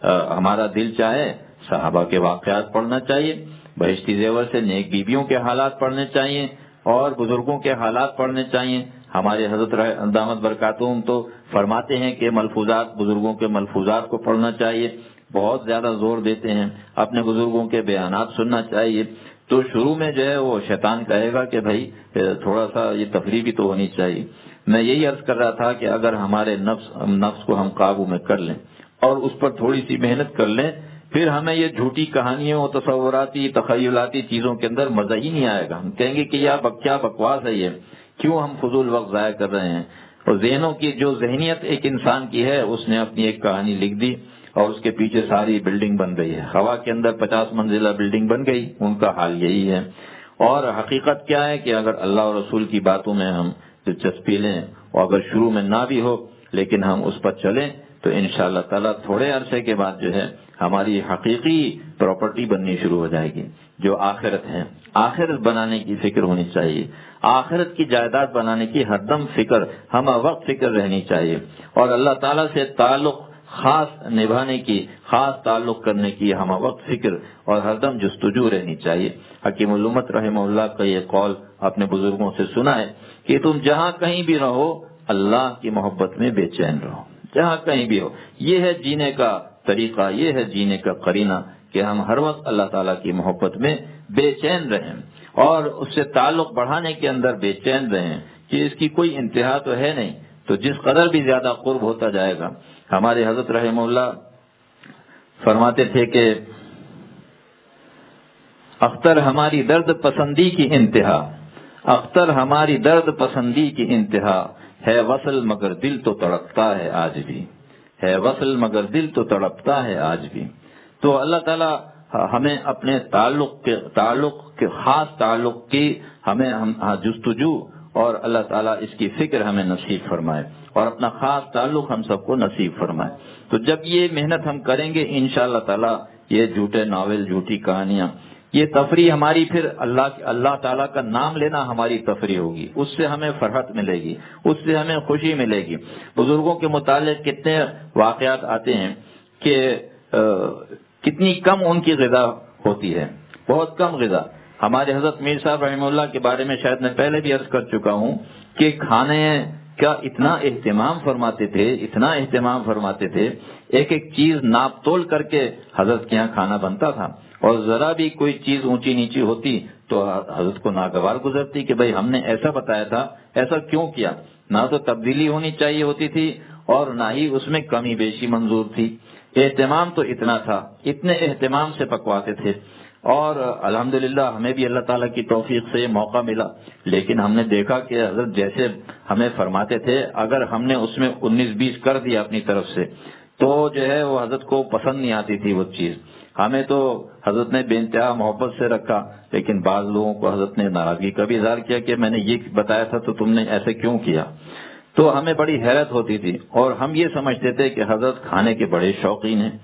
ہمارا دل چاہے، صحابہ کے واقعات پڑھنا چاہیے، بہشتی زیور سے نیک بیویوں کے حالات پڑھنے چاہیے، اور بزرگوں کے حالات پڑھنے چاہیے. ہمارے حضرت دامت برکاتہم تو فرماتے ہیں کہ ملفوظات، بزرگوں کے ملفوظات کو پڑھنا چاہیے، بہت زیادہ زور دیتے ہیں. اپنے بزرگوں کے بیانات سننا چاہیے. تو شروع میں جو ہے وہ شیطان کہے گا کہ بھائی تھوڑا سا یہ تفریح بھی تو ہونی چاہیے. میں یہی عرض کر رہا تھا کہ اگر ہمارے نفس کو ہم قابو میں کر لیں اور اس پر تھوڑی سی محنت کر لیں، پھر ہمیں یہ جھوٹی کہانیوں، تصوراتی، تخیلاتی چیزوں کے اندر مزہ ہی نہیں آئے گا. ہم کہیں گے کہ یار کیا بکواس ہے یہ، کیوں ہم فضول وقت ضائع کر رہے ہیں. اور ذہنوں کی جو ذہنیت ایک انسان کی ہے، اس نے اپنی ایک کہانی لکھ دی اور اس کے پیچھے ساری بلڈنگ بن گئی ہے. ہوا کے اندر 50 منزلہ بلڈنگ بن گئی. ان کا حال یہی ہے. اور حقیقت کیا ہے کہ اگر اللہ اور رسول کی باتوں میں ہم دلچسپی لیں، اور اگر شروع میں نہ بھی ہو لیکن ہم اس پر چلیں، تو انشاءاللہ تعالیٰ تھوڑے عرصے کے بعد جو ہے ہماری حقیقی پراپرٹی بننی شروع ہو جائے گی، جو آخرت ہے. آخرت بنانے کی فکر ہونی چاہیے، آخرت کی جائیداد بنانے کی ہر دم فکر، ہم وقت فکر رہنی چاہیے، اور اللہ تعالیٰ سے تعلق خاص نبھانے کی، خاص تعلق کرنے کی ہم وقت فکر اور ہر دم جستجو رہنی چاہیے. حکیم الامت رحمہ اللہ کا یہ قول اپنے بزرگوں سے سنا ہے کہ تم جہاں کہیں بھی رہو، اللہ کی محبت میں بے چین رہو، جہاں کہیں بھی ہو. یہ ہے جینے کا طریقہ، یہ ہے جینے کا قرینہ کہ ہم ہر وقت اللہ تعالیٰ کی محبت میں بے چین رہیں، اور اس سے تعلق بڑھانے کے اندر بے چین رہیں کہ اس کی کوئی انتہا تو ہے نہیں. تو جس قدر بھی زیادہ قرب ہوتا جائے گا، ہمارے حضرت رحمہ اللہ فرماتے تھے کہ اختر ہماری درد پسندی کی انتہا، اختر ہماری درد پسندی کی انتہا، ہے وصل مگر دل تو تڑپتا ہے آج بھی، ہے وصل مگر دل تو تڑپتا ہے آج بھی. تو اللہ تعالیٰ ہمیں اپنے تعلق کے خاص تعلق کی ہمیں جستجو، اور اللہ تعالیٰ اس کی فکر ہمیں نصیب فرمائے، اور اپنا خاص تعلق ہم سب کو نصیب فرمائے. تو جب یہ محنت ہم کریں گے انشاءاللہ تعالیٰ، یہ جھوٹے ناول، جھوٹی کہانیاں، یہ تفریح ہماری، پھر اللہ تعالیٰ کا نام لینا ہماری تفریح ہوگی، اس سے ہمیں فرحت ملے گی، اس سے ہمیں خوشی ملے گی. بزرگوں کے متعلق کتنے واقعات آتے ہیں کہ کتنی کم ان کی غذا ہوتی ہے، بہت کم غذا. ہمارے حضرت میر صاحب رحمہ اللہ کے بارے میں شاید میں پہلے بھی عرض کر چکا ہوں کہ کھانے کا اتنا اہتمام فرماتے تھے، اتنا اہتمام فرماتے تھے، ایک ایک چیز ناپ تول کر کے حضرت کے یہاں کھانا بنتا تھا، اور ذرا بھی کوئی چیز اونچی نیچی ہوتی تو حضرت کو ناگوار گزرتی کہ بھئی ہم نے ایسا بتایا تھا، ایسا کیوں کیا؟ نہ تو تبدیلی ہونی چاہیے ہوتی تھی اور نہ ہی اس میں کمی بیشی منظور تھی۔ اہتمام تو اتنا تھا، اتنے اہتمام سے پکواتے تھے، اور الحمدللہ ہمیں بھی اللہ تعالیٰ کی توفیق سے یہ موقع ملا، لیکن ہم نے دیکھا کہ حضرت جیسے ہمیں فرماتے تھے اگر ہم نے اس میں 19-20 کر دیا اپنی طرف سے تو جو ہے وہ حضرت کو پسند نہیں آتی تھی وہ چیز۔ ہمیں تو حضرت نے بے انتہا محبت سے رکھا، لیکن بعض لوگوں کو حضرت نے ناراضگی کا بھی اظہار کیا کہ میں نے یہ بتایا تھا تو تم نے ایسے کیوں کیا؟ تو ہمیں بڑی حیرت ہوتی تھی، اور ہم یہ سمجھتے تھے کہ حضرت کھانے کے بڑے شوقین ہیں۔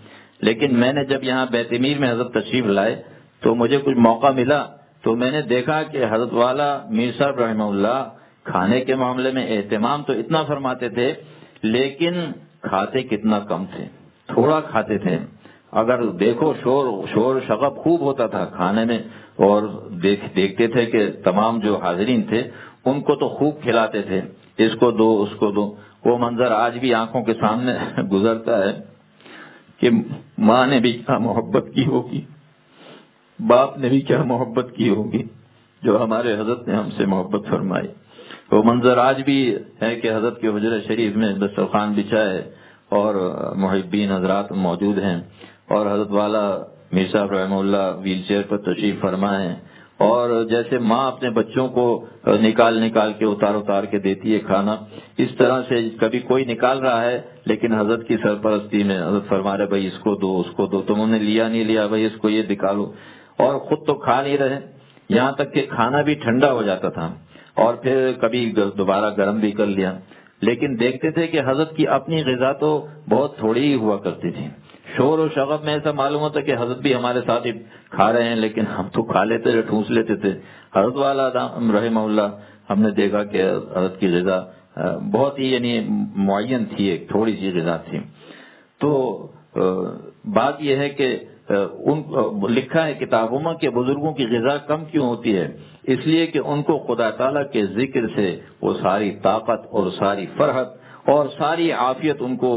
لیکن میں نے جب یہاں بیت میر میں حضرت تشریف لائے تو مجھے کچھ موقع ملا تو میں نے دیکھا کہ حضرت والا میر صاحب رحمہ اللہ کھانے کے معاملے میں اہتمام تو اتنا فرماتے تھے، لیکن کھاتے کتنا کم تھے، تھوڑا کھاتے تھے۔ اگر دیکھو شور شغب خوب ہوتا تھا کھانے میں، اور دیکھتے تھے کہ تمام جو حاضرین تھے ان کو تو خوب کھلاتے تھے، اس کو دو اس کو دو۔ وہ منظر آج بھی آنکھوں کے سامنے گزرتا ہے کہ ماں نے بھی کیا محبت کی ہوگی، باپ نے بھی کیا محبت کی ہوگی جو ہمارے حضرت نے ہم سے محبت فرمائی۔ وہ منظر آج بھی ہے کہ حضرت کے حجرہ شریف میں دسترخوان بچھا ہے اور محبین حضرات موجود ہیں، اور حضرت والا میر صاحب رحمہ اللہ ویل چیئر پر تشریف فرما ہے، اور جیسے ماں اپنے بچوں کو نکال کے اتار کے دیتی ہے کھانا، اس طرح سے کبھی کوئی نکال رہا ہے لیکن حضرت کی سرپرستی میں حضرت فرما رہے بھائی اس کو دو اس کو دو، تم نے لیا نہیں لیا بھائی اس کو یہ نکالو، اور خود تو کھا نہیں رہے، یہاں تک کہ کھانا بھی ٹھنڈا ہو جاتا تھا اور پھر کبھی دوبارہ گرم بھی کر لیا۔ لیکن دیکھتے تھے کہ حضرت کی اپنی غذا تو بہت تھوڑی ہی ہوا کرتی تھی، شور و شغب میں ایسا معلوم ہوتا کہ حضرت بھی ہمارے ساتھ ہی کھا رہے ہیں، لیکن ہم تو کھا لیتے تھے، ٹھوس لیتے تھے۔ حضرت والا رحمہ اللہ ہم نے دیکھا کہ حضرت کی غذا بہت ہی یعنی معین تھی، ایک تھوڑی سی غذا تھی۔ تو بات یہ ہے کہ لکھا ہے کتابوں میں کہ بزرگوں کی غذا کم کیوں ہوتی ہے؟ اس لیے کہ ان کو خدا تعالیٰ کے ذکر سے وہ ساری طاقت اور ساری فرحت اور ساری عافیت ان کو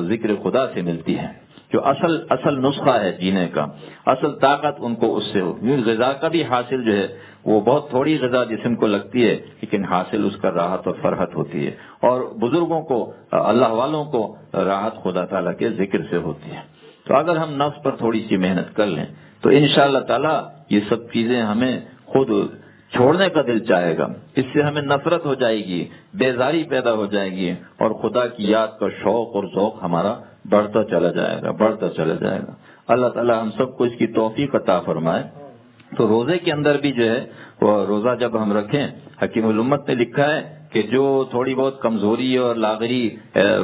ذکر خدا سے ملتی ہے، جو اصل نسخہ ہے جینے کا، اصل طاقت ان کو اس سے ہوتی ہے۔ غذا کا بھی حاصل جو ہے وہ بہت تھوڑی غذا جسم کو لگتی ہے، لیکن حاصل اس کا راحت اور فرحت ہوتی ہے، اور بزرگوں کو اللہ والوں کو راحت خدا تعالیٰ کے ذکر سے ہوتی ہے۔ تو اگر ہم نفس پر تھوڑی سی محنت کر لیں تو انشاءاللہ تعالیٰ یہ سب چیزیں ہمیں خود چھوڑنے کا دل چاہے گا، اس سے ہمیں نفرت ہو جائے گی، بیزاری پیدا ہو جائے گی، اور خدا کی یاد کا شوق اور ذوق ہمارا بڑھتا چلا جائے گا۔ اللہ تعالیٰ ہم سب کو اس کی توفیق عطا فرمائے۔ تو روزے کے اندر بھی جو ہے وہ روزہ جب ہم رکھیں، حکیم الامت نے لکھا ہے کہ جو تھوڑی بہت کمزوری اور لاغری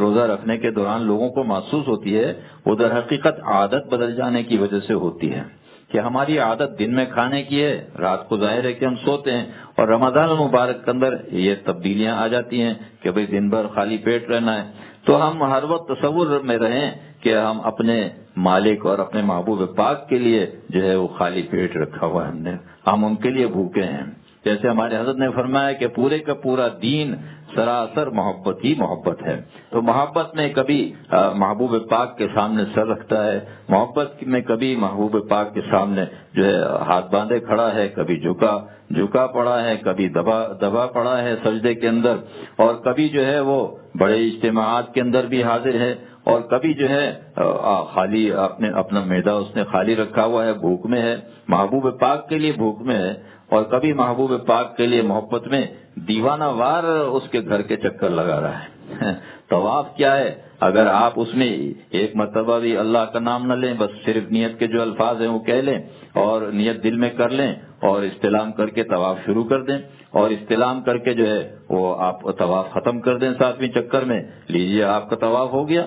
روزہ رکھنے کے دوران لوگوں کو محسوس ہوتی ہے، وہ در حقیقت عادت بدل جانے کی وجہ سے ہوتی ہے، کہ ہماری عادت دن میں کھانے کی ہے، رات کو ظاہر ہے کہ ہم سوتے ہیں، اور رمضان المبارک کے اندر یہ تبدیلیاں آ جاتی ہیں کہ بھئی دن بھر خالی پیٹ رہنا ہے۔ تو ہم ہر وقت تصور میں رہیں کہ ہم اپنے مالک اور اپنے محبوب پاک کے لیے جو ہے وہ خالی پیٹ رکھا ہوا ہے، ہم ان کے لیے بھوکے ہیں۔ جیسے ہمارے حضرت نے فرمایا کہ پورے کا پورا دین سراسر محبت ہی محبت ہے۔ تو محبت میں کبھی محبوب پاک کے سامنے سر رکھتا ہے، محبت میں کبھی محبوب پاک کے سامنے جو ہے ہاتھ باندھے کھڑا ہے، کبھی جھکا پڑا ہے، کبھی دبا پڑا ہے سجدے کے اندر، اور کبھی جو ہے وہ بڑے اجتماعات کے اندر بھی حاضر ہے، اور کبھی جو ہے خالی اپنا معدہ اس نے خالی رکھا ہوا ہے، بھوک میں ہے، محبوب پاک کے لیے بھوک میں ہے، اور کبھی محبوب پاک کے لیے محبت میں دیوانہ وار اس کے گھر کے چکر لگا رہا ہے۔ طواف کیا ہے؟ اگر آپ اس میں ایک مرتبہ بھی اللہ کا نام نہ لیں، بس صرف نیت کے جو الفاظ ہیں وہ کہہ لیں اور نیت دل میں کر لیں اور استلام کر کے طواف شروع کر دیں، اور استلام کر کے جو ہے وہ آپ طواف ختم کر دیں 7ویں چکر میں، لیجئے آپ کا طواف ہو گیا۔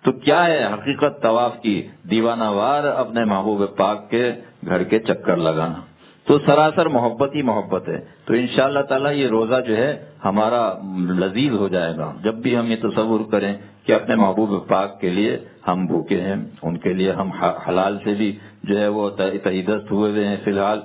تو کیا ہے حقیقت طواف کی؟ دیوانہ وار اپنے محبوب پاک کے گھر کے چکر لگانا۔ تو سراسر محبت ہی محبت ہے۔ تو انشاءاللہ تعالیٰ یہ روزہ جو ہے ہمارا لذیذ ہو جائے گا جب بھی ہم یہ تصور کریں کہ اپنے محبوب پاک کے لیے ہم بھوکے ہیں، ان کے لیے ہم حلال سے بھی جو ہے وہ تہیدست ہوئے ہیں فی الحال۔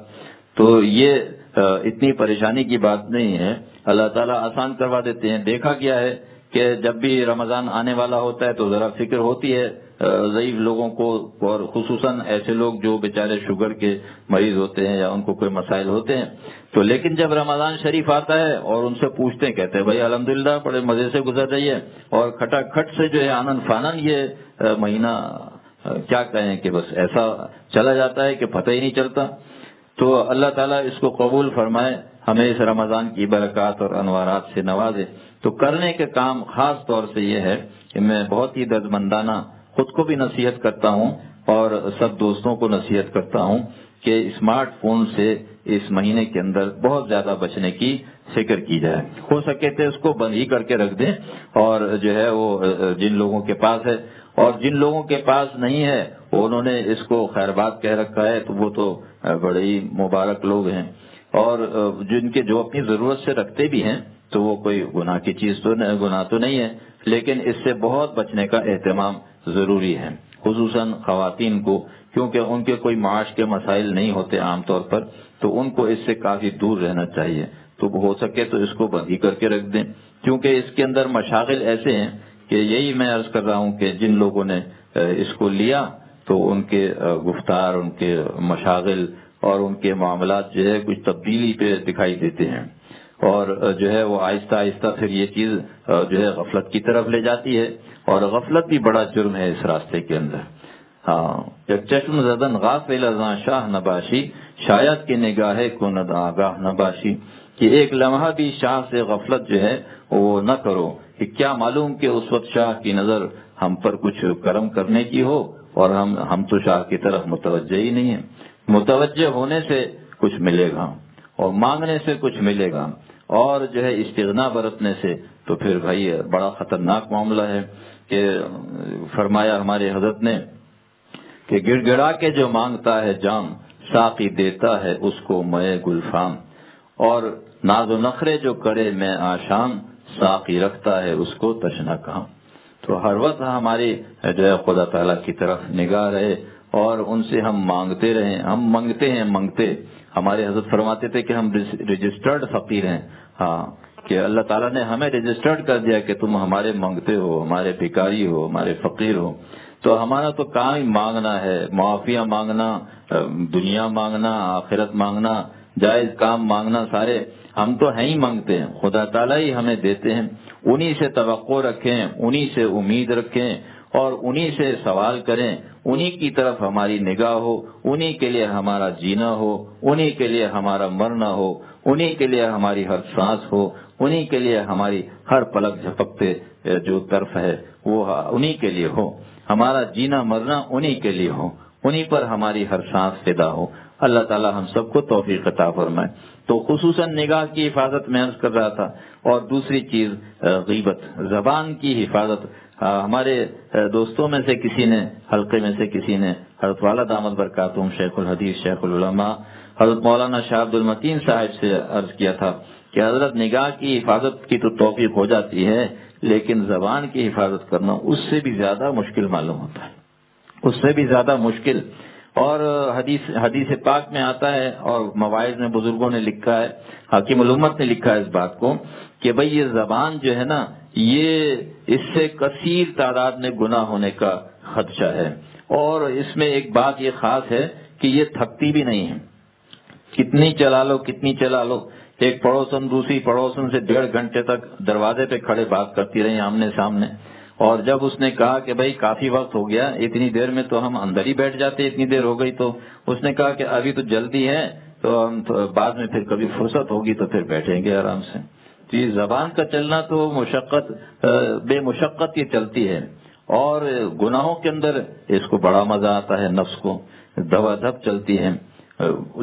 تو یہ اتنی پریشانی کی بات نہیں ہے، اللہ تعالیٰ آسان کروا دیتے ہیں۔ دیکھا گیا ہے کہ جب بھی رمضان آنے والا ہوتا ہے تو ذرا فکر ہوتی ہے ضعیف لوگوں کو، اور خصوصاً ایسے لوگ جو بیچارے شوگر کے مریض ہوتے ہیں یا ان کو کوئی مسائل ہوتے ہیں، تو لیکن جب رمضان شریف آتا ہے اور ان سے پوچھتے ہیں، کہتے ہیں بھائی الحمدللہ بڑے مزے سے گزر رہی ہے، اور کھٹا کھٹ سے جو ہے آنن فانن یہ مہینہ کیا کہیں کہ بس ایسا چلا جاتا ہے کہ پتہ ہی نہیں چلتا۔ تو اللہ تعالیٰ اس کو قبول فرمائے، ہمیں اس رمضان کی برکات اور انوارات سے نوازے۔ تو کرنے کے کام خاص طور سے یہ ہے کہ میں بہت ہی دردمندانہ خود کو بھی نصیحت کرتا ہوں اور سب دوستوں کو نصیحت کرتا ہوں کہ اسمارٹ فون سے اس مہینے کے اندر بہت زیادہ بچنے کی فکر کی جائے، ہو سکے تو اس کو بند ہی کر کے رکھ دیں، اور جو ہے وہ جن لوگوں کے پاس ہے اور جن لوگوں کے پاس نہیں ہے انہوں نے اس کو خیر بات کہہ رکھا ہے، تو وہ تو بڑے ہی مبارک لوگ ہیں، اور جن کے جو اپنی ضرورت سے رکھتے بھی ہیں تو وہ کوئی گناہ کی چیز تو گناہ تو نہیں ہے، لیکن اس سے بہت بچنے کا اہتمام ضروری ہے، خصوصاً خواتین کو، کیونکہ ان کے کوئی معاش کے مسائل نہیں ہوتے عام طور پر، تو ان کو اس سے کافی دور رہنا چاہیے۔ تو ہو سکے تو اس کو بند ہی کر کے رکھ دیں، کیونکہ اس کے اندر مشاغل ایسے ہیں کہ یہی میں عرض کر رہا ہوں کہ جن لوگوں نے اس کو لیا تو ان کے گفتار، ان کے مشاغل اور ان کے معاملات جو ہے کچھ تبدیلی پہ دکھائی دیتے ہیں، اور جو ہے وہ آہستہ آہستہ پھر یہ چیز جو ہے غفلت کی طرف لے جاتی ہے، اور غفلت بھی بڑا جرم ہے اس راستے کے اندر۔ ہاں، چشم زدن غافل ازاں شاہ نباشی، شاید کہ نگاہ کو ند آگاہ نباشی، کہ ایک لمحہ بھی شاہ سے غفلت جو ہے وہ نہ کرو، کہ کیا معلوم کہ اس وقت شاہ کی نظر ہم پر کچھ کرم کرنے کی ہو اور ہم تو شاہ کی طرف متوجہ ہی نہیں ہیں۔ متوجہ ہونے سے کچھ ملے گا اور مانگنے سے کچھ ملے گا، اور جو ہے استغنا برتنے سے تو پھر بھائی بڑا خطرناک معاملہ ہے۔ کہ فرمایا ہمارے حضرت نے کہ گڑ گڑا کے جو مانگتا ہے جام، ساقی دیتا ہے اس کو مے گلفام، اور ناز و نخرے جو کرے میں آشام، ساقی رکھتا ہے اس کو تشنا کام۔ تو ہر وقت ہماری جو ہے خدا تعالیٰ کی طرف نگاہ رہے اور ان سے ہم مانگتے رہیں، ہم منگتے ہمارے حضرت فرماتے تھے کہ ہم رجسٹرڈ فقیر ہیں، ہاں، کہ اللہ تعالیٰ نے ہمیں رجسٹرڈ کر دیا کہ تم ہمارے منگتے ہو، ہمارے بھکاری ہو، ہمارے فقیر ہو۔ تو ہمارا تو کام ہی مانگنا ہے، معافیاں مانگنا، دنیا مانگنا، آخرت مانگنا، جائز کام مانگنا، سارے ہم تو ہیں ہی مانگتے ہیں، خدا تعالیٰ ہی ہمیں دیتے ہیں۔ انہی سے توقع رکھیں، انہی سے امید رکھیں اور انہی سے سوال کریں، انہی کی طرف ہماری نگاہ ہو، انہی کے لیے ہمارا جینا ہو، انہی کے لیے ہمارا مرنا ہو، انہی کے لیے ہماری ہر سانس ہو، انہی کے لیے ہماری ہر پلک جھپکتے جو طرف ہے وہ انہی کے لیے ہو، ہمارا جینا مرنا انہی کے لیے ہو، انہی پر ہماری ہر سانس فدا ہو۔ اللہ تعالی ہم سب کو توفیق عطا فرمائے۔ تو خصوصاً نگاہ کی حفاظت میں عرض کر رہا تھا، اور دوسری چیز غیبت، زبان کی حفاظت۔ ہمارے دوستوں میں سے کسی نے، حلقے میں سے کسی نے حضرت والا دامت برکاتہم شیخ الحدیث شیخ العلماء حضرت مولانا شاہ عبد المتین صاحب سے عرض کیا تھا کہ حضرت نگاہ کی حفاظت کی تو توفیق ہو جاتی ہے، لیکن زبان کی حفاظت کرنا اس سے بھی زیادہ مشکل معلوم ہوتا ہے، اس سے بھی زیادہ مشکل۔ اور حدیث پاک میں آتا ہے اور مواعظ میں بزرگوں نے لکھا ہے، حاکم الامت نے لکھا ہے اس بات کو کہ بھئی یہ زبان جو ہے نا، یہ اس سے کثیر تعداد میں گناہ ہونے کا خدشہ ہے، اور اس میں ایک بات یہ خاص ہے کہ یہ تھکتی بھی نہیں ہے، کتنی چلا لو۔ ایک پڑوسن دوسری پڑوسن سے 1.5 گھنٹے تک دروازے پہ کھڑے بات کرتی رہی آمنے سامنے، اور جب اس نے کہا کہ بھائی کافی وقت ہو گیا، اتنی دیر میں تو ہم اندر ہی بیٹھ جاتے، اتنی دیر ہو گئی، تو اس نے کہا کہ ابھی تو جلدی ہے، تو ہم بعد میں پھر کبھی فرصت ہوگی تو پھر بیٹھیں گے آرام سے۔ جی، زبان کا چلنا تو بے مشقت یہ چلتی ہے، اور گناہوں کے اندر اس کو بڑا مزہ آتا ہے، نفس کو دوا دھپ چلتی ہے،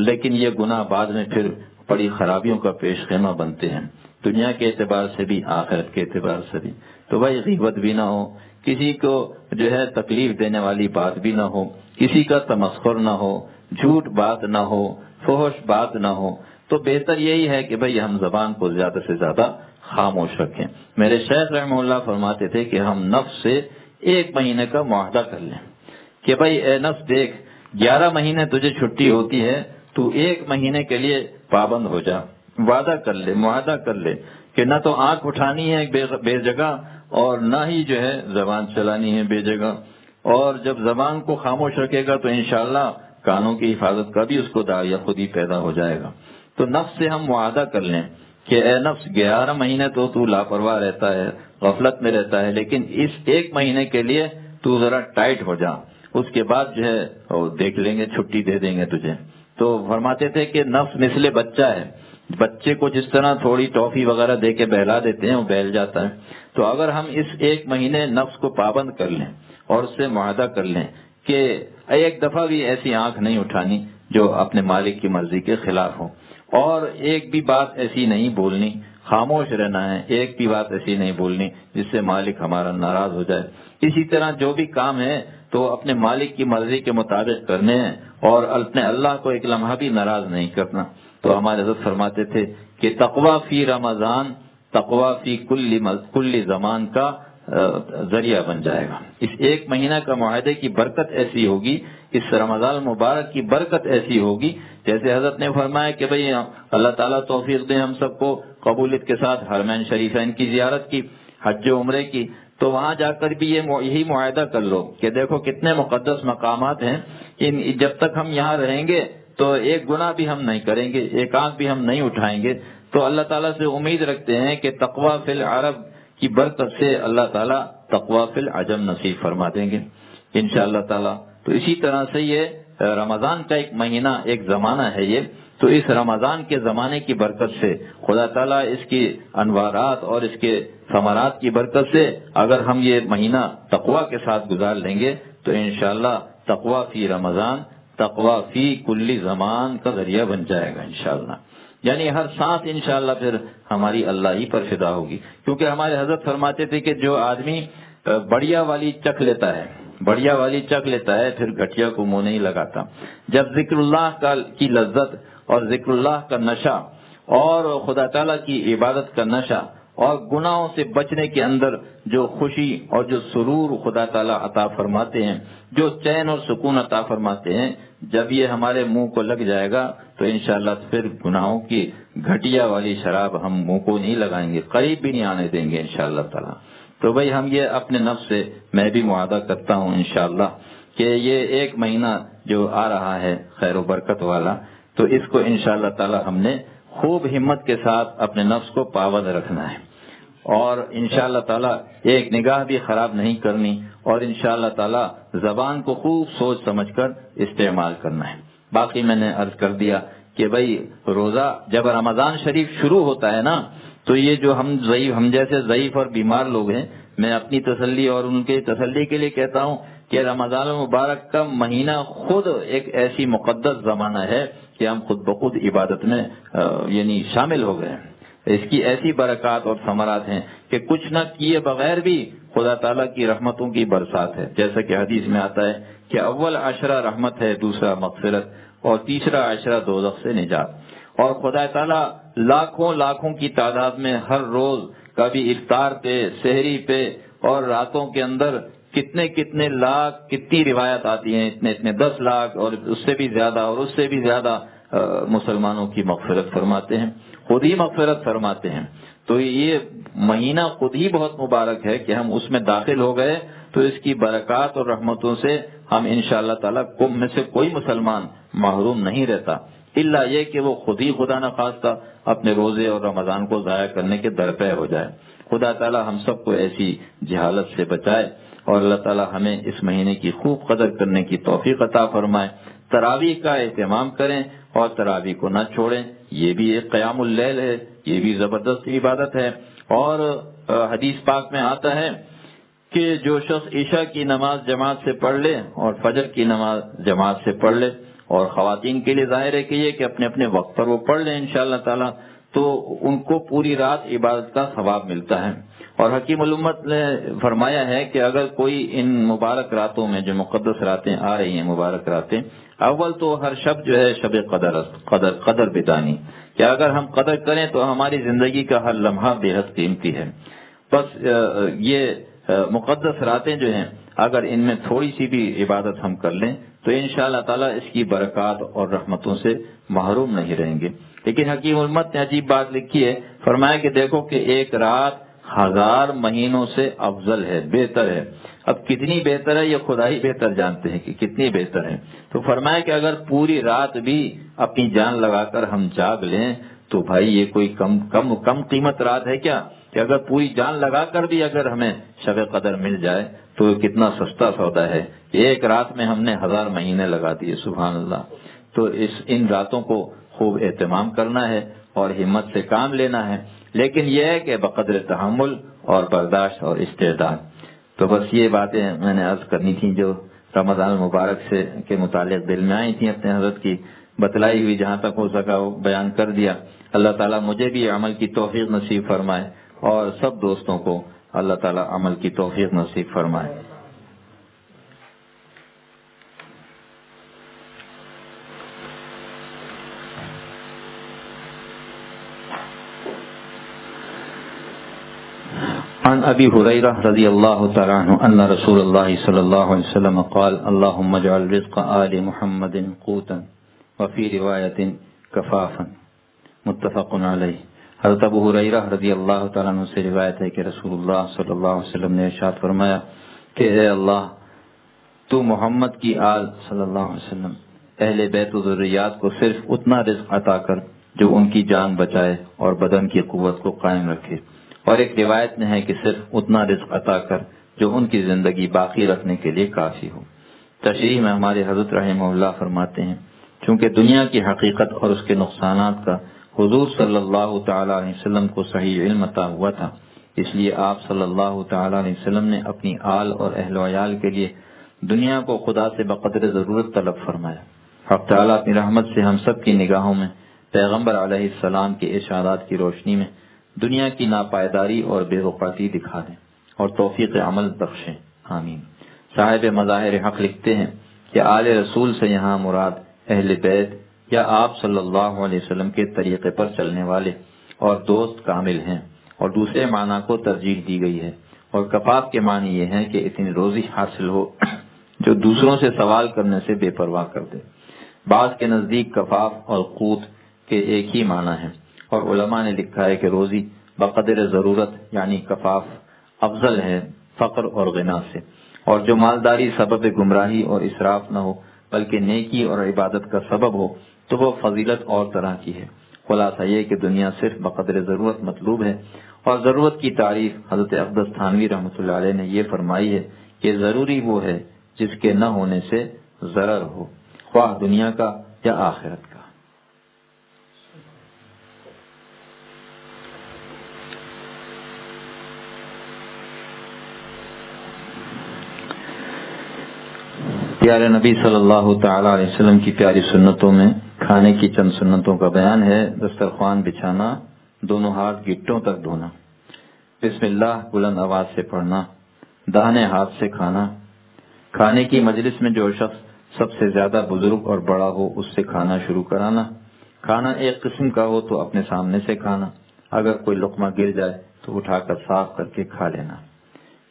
لیکن یہ گناہ بعد میں پھر بڑی خرابیوں کا پیش خیمہ بنتے ہیں، دنیا کے اعتبار سے بھی، آخرت کے اعتبار سے بھی۔ تو بھائی غیبت بھی نہ ہو، کسی کو جو ہے تکلیف دینے والی بات بھی نہ ہو، کسی کا تمسخر نہ ہو، جھوٹ بات نہ ہو، فحش بات نہ ہو، تو بہتر یہی ہے کہ بھئی ہم زبان کو زیادہ سے زیادہ خاموش رکھیں۔ میرے شیخ رحمہ اللہ فرماتے تھے کہ ہم نفس سے 1 مہینے کا معاہدہ کر لیں کہ بھئی اے نفس دیکھ، 11 مہینے تجھے چھٹی ہوتی ہے، تو 1 مہینے کے لیے پابند ہو جا، وعدہ کر لے، معاہدہ کر لے کہ نہ تو آنکھ اٹھانی ہے بے جگہ، اور نہ ہی جو ہے زبان چلانی ہے بے جگہ، اور جب زبان کو خاموش رکھے گا تو انشاءاللہ کانوں کی حفاظت کا بھی اس کو داعیہ خود ہی پیدا ہو جائے گا۔ تو نفس سے ہم معاہدہ کر لیں کہ اے نفس 11 مہینے تو لاپرواہ رہتا ہے، غفلت میں رہتا ہے، لیکن اس 1 مہینے کے لیے تو ذرا ٹائٹ ہو جا، اس کے بعد جو ہے دیکھ لیں گے، چھٹی دے دیں گے تجھے۔ تو فرماتے تھے کہ نفس مثل بچہ ہے، بچے کو جس طرح تھوڑی ٹافی وغیرہ دے کے بہلا دیتے ہیں وہ بہل جاتا ہے۔ تو اگر ہم اس 1 مہینے نفس کو پابند کر لیں اور اس سے معاہدہ کر لیں کہ ایک دفعہ بھی ایسی آنکھ نہیں اٹھانی جو اپنے مالک کی مرضی کے خلاف ہو، اور ایک بھی بات ایسی نہیں بولنی، خاموش رہنا ہے، ایک بھی بات ایسی نہیں بولنی جس سے مالک ہمارا ناراض ہو جائے۔ اسی طرح جو بھی کام ہے تو اپنے مالک کی مرضی کے مطابق کرنے ہیں اور اپنے اللہ کو ایک لمحہ بھی ناراض نہیں کرنا۔ تو ہمارے حضرت فرماتے تھے کہ تقویٰ فی رمضان تقویٰ فی کل زمان کا ذریعہ بن جائے گا۔ اس 1 مہینہ کا معاہدے کی برکت ایسی ہوگی، اس رمضان المبارک کی برکت ایسی ہوگی، جیسے حضرت نے فرمایا کہ بھئی اللہ تعالیٰ توفیق دے ہم سب کو قبولیت کے ساتھ حرمین شریفین کی زیارت کی، حج و عمرے کی، تو وہاں جا کر بھی یہی معاہدہ کر لو کہ دیکھو کتنے مقدس مقامات ہیں، جب تک ہم یہاں رہیں گے تو ایک گناہ بھی ہم نہیں کریں گے، ایک آنکھ بھی ہم نہیں اٹھائیں گے۔ تو اللہ تعالیٰ سے امید رکھتے ہیں کہ تقویٰ فی العرب کی برکت سے اللہ تعالیٰ تقویٰ فی العجم نصیب فرما دیں گے انشاءاللہ تعالیٰ۔ تو اسی طرح سے یہ رمضان کا ایک مہینہ، ایک زمانہ ہے یہ، تو اس رمضان کے زمانے کی برکت سے خدا تعالیٰ اس کی انوارات اور اس کے ثمرات کی برکت سے اگر ہم یہ مہینہ تقویٰ کے ساتھ گزار لیں گے تو انشاءاللہ تقویٰ فی رمضان تقویٰ فی کل زمان کا ذریعہ بن جائے گا انشاءاللہ۔ یعنی ہر سانس انشاءاللہ پھر ہماری اللہ ہی پر فدا ہوگی، کیونکہ ہمارے حضرت فرماتے تھے کہ جو آدمی بڑھیا والی چکھ لیتا ہے پھر گھٹیا کو منہ نہیں لگاتا۔ جب ذکر اللہ کی لذت اور ذکر اللہ کا نشہ اور خدا تعالیٰ کی عبادت کا نشہ اور گناہوں سے بچنے کے اندر جو خوشی اور جو سرور خدا تعالیٰ عطا فرماتے ہیں، جو چین اور سکون عطا فرماتے ہیں، جب یہ ہمارے منہ کو لگ جائے گا تو انشاءاللہ پھر گناہوں کی گھٹیا والی شراب ہم منہ کو نہیں لگائیں گے، قریب بھی نہیں آنے دیں گے انشاءاللہ تعالیٰ۔ تو بھئی ہم یہ اپنے نفس سے میں بھی معاہدہ کرتا ہوں انشاءاللہ کہ یہ 1 مہینہ جو آ رہا ہے خیر و برکت والا، تو اس کو انشاءاللہ تعالیٰ ہم نے خوب ہمت کے ساتھ اپنے نفس کو پابند رکھنا ہے، اور انشاءاللہ تعالیٰ ایک نگاہ بھی خراب نہیں کرنی، اور انشاءاللہ تعالیٰ زبان کو خوب سوچ سمجھ کر استعمال کرنا ہے۔ باقی میں نے عرض کر دیا کہ بھئی روزہ جب رمضان شریف شروع ہوتا ہے نا، تو یہ جو ہم جیسے ضعیف اور بیمار لوگ ہیں، میں اپنی تسلی اور ان کے تسلی کے لیے کہتا ہوں کہ رمضان المبارک کا مہینہ خود ایک ایسی مقدس زمانہ ہے کہ ہم خود بخود عبادت میں یعنی شامل ہو گئے ہیں۔ اس کی ایسی برکات اور ثمرات ہیں کہ کچھ نہ کیے بغیر بھی خدا تعالیٰ کی رحمتوں کی برسات ہے، جیسا کہ حدیث میں آتا ہے کہ اول عشرہ رحمت ہے، دوسرا مغفرت، اور تیسرا عشرہ دوزخ سے نجات۔ اور خدا تعالیٰ لاکھوں کی تعداد میں ہر روز کبھی افطار پہ، سحری پہ اور راتوں کے اندر کتنے لاکھ، کتنی روایت آتی ہیں، اتنے 10 لاکھ اور اس سے بھی زیادہ اور اس سے بھی زیادہ مسلمانوں کی مغفرت فرماتے ہیں، خود ہی مغفرت فرماتے ہیں۔ تو یہ مہینہ خود ہی بہت مبارک ہے کہ ہم اس میں داخل ہو گئے تو اس کی برکات اور رحمتوں سے ہم انشاءاللہ تعالیٰ میں سے کوئی مسلمان محروم نہیں رہتا، الا یہ کہ وہ خود ہی خدا نخواستہ اپنے روزے اور رمضان کو ضائع کرنے کے درپے ہو جائے۔ خدا تعالیٰ ہم سب کو ایسی جہالت سے بچائے، اور اللہ تعالیٰ ہمیں اس مہینے کی خوب قدر کرنے کی توفیق عطا فرمائے۔ تراویح کا اہتمام کریں اور تراویح کو نہ چھوڑیں، یہ بھی ایک قیام اللیل ہے، یہ بھی زبردست عبادت ہے۔ اور حدیث پاک میں آتا ہے کہ جو شخص عشاء کی نماز جماعت سے پڑھ لے اور فجر کی نماز جماعت سے پڑھ لے، اور خواتین کے لیے ظاہر ہے کہ یہ کہ اپنے اپنے وقت پر وہ پڑھ لیں انشاءاللہ تعالیٰ، تو ان کو پوری رات عبادت کا ثواب ملتا ہے۔ اور حکیم الامت نے فرمایا ہے کہ اگر کوئی ان مبارک راتوں میں جو مقدس راتیں آ رہی ہیں، مبارک راتیں، اول تو ہر شب جو ہے شب قدر بدانی، کہ اگر ہم قدر کریں تو ہماری زندگی کا ہر لمحہ بے حد قیمتی ہے۔ بس یہ مقدس راتیں جو ہیں اگر ان میں تھوڑی سی بھی عبادت ہم کر لیں تو انشاءاللہ تعالیٰ اس کی برکات اور رحمتوں سے محروم نہیں رہیں گے۔ لیکن حکیم الامت نے عجیب بات لکھی ہے، فرمایا کہ دیکھو کہ ایک رات 1000 مہینوں سے افضل ہے، بہتر ہے۔ اب کتنی بہتر ہے یہ خدا ہی بہتر جانتے ہیں کہ کتنی بہتر ہے. تو فرمایا کہ اگر پوری رات بھی اپنی جان لگا کر ہم جاگ لیں تو بھائی یہ کوئی کم قیمت رات ہے کیا؟ کہ اگر پوری جان لگا کر بھی اگر ہمیں شب قدر مل جائے تو کتنا سستا سودا ہے. ایک رات میں ہم نے 1000 مہینے لگا دیے. سبحان اللہ. تو ان راتوں کو خوب اہتمام کرنا ہے اور ہمت سے کام لینا ہے، لیکن یہ ہے کہ بقدر تحمل اور برداشت اور استعداد. تو بس یہ باتیں میں نے عرض کرنی تھیں جو رمضان المبارک سے کے متعلق دل میں آئی تھیں، اپنے حضرت کی بتلائی ہوئی جہاں تک ہو سکا وہ بیان کر دیا. اللہ تعالیٰ مجھے بھی عمل کی توفیق نصیب فرمائے اور سب دوستوں کو اللہ تعالیٰ عمل کی توفیق نصیب فرمائے. عن ابی ہریرہ رضی اللہ تعالی عنہ ان رسول اللہ صلی اللہ علیہ وسلم قال اللهم اجعل رزق آل محمد قوتا وفی روایت کفافا متفق علیہ. حضرت ابو ہریرہ رضی اللہ تعالیٰ عنہ سے روایت ہے کہ رسول اللہ صلی اللہ علیہ وسلم نے ارشاد فرمایا کہ اے اللہ تو محمد کی آل صلی اللہ علیہ وسلم اہل بیت و ذریات کو صرف اتنا رزق عطا کر جو ان کی جان بچائے اور بدن کی قوت کو قائم رکھے، اور ایک روایت میں ہے کہ صرف اتنا رزق عطا کر جو ان کی زندگی باقی رکھنے کے لیے کافی ہو. تشریح میں ہمارے حضرت رحمہ اللہ فرماتے ہیں چونکہ دنیا کی حقیقت اور اس کے نقصانات کا حضور صلی اللہ تعالی علیہ وسلم کو صحیح علم عطا ہوا تھا، اس لیے آپ صلی اللہ تعالی علیہ وسلم نے اپنی آل اور اہل و عیال کے لیے دنیا کو خدا سے بقدر ضرورت طلب فرمایا. حق تعالیٰ اپنی رحمت سے ہم سب کی نگاہوں میں پیغمبر علیہ السلام کے ارشادات کی روشنی میں دنیا کی ناپائیداری اور بے وقاتی دکھا دیں اور توفیق عمل بخشیں. آمین. صاحب مظاہر حق لکھتے ہیں کہ آل رسول سے یہاں مراد اہل بیت یا آپ صلی اللہ علیہ وسلم کے طریقے پر چلنے والے اور دوست کامل ہیں، اور دوسرے معنی کو ترجیح دی گئی ہے. اور کفاف کے معنی یہ ہے کہ اتنی روزی حاصل ہو جو دوسروں سے سوال کرنے سے بے پرواہ کر دے. بعض کے نزدیک کفاف اور قوت کے ایک ہی معنی ہے، اور علماء نے لکھا ہے کہ روزی بقدر ضرورت یعنی کفاف افضل ہے فقر اور غنا سے، اور جو مالداری سبب گمراہی اور اسراف نہ ہو بلکہ نیکی اور عبادت کا سبب ہو تو وہ فضیلت اور طرح کی ہے. خلاصہ یہ کہ دنیا صرف بقدر ضرورت مطلوب ہے، اور ضرورت کی تعریف حضرت اقدس تھانوی رحمۃ اللہ علیہ نے یہ فرمائی ہے کہ ضروری وہ ہے جس کے نہ ہونے سے ضرر ہو، خواہ دنیا کا یا آخرت کا. پیارے نبی صلی اللہ تعالی علیہ وسلم کی پیاری سنتوں میں کھانے کی چند سنتوں کا بیان ہے. دسترخوان بچھانا، دونوں ہاتھ گٹوں تک دھونا، بسم اللہ بلند آواز سے پڑھنا، داہنے ہاتھ سے کھانا، کھانے کی مجلس میں جو شخص سب سے زیادہ بزرگ اور بڑا ہو اس سے کھانا شروع کرانا، کھانا ایک قسم کا ہو تو اپنے سامنے سے کھانا، اگر کوئی لقمہ گر جائے تو اٹھا کر صاف کر کے کھا لینا،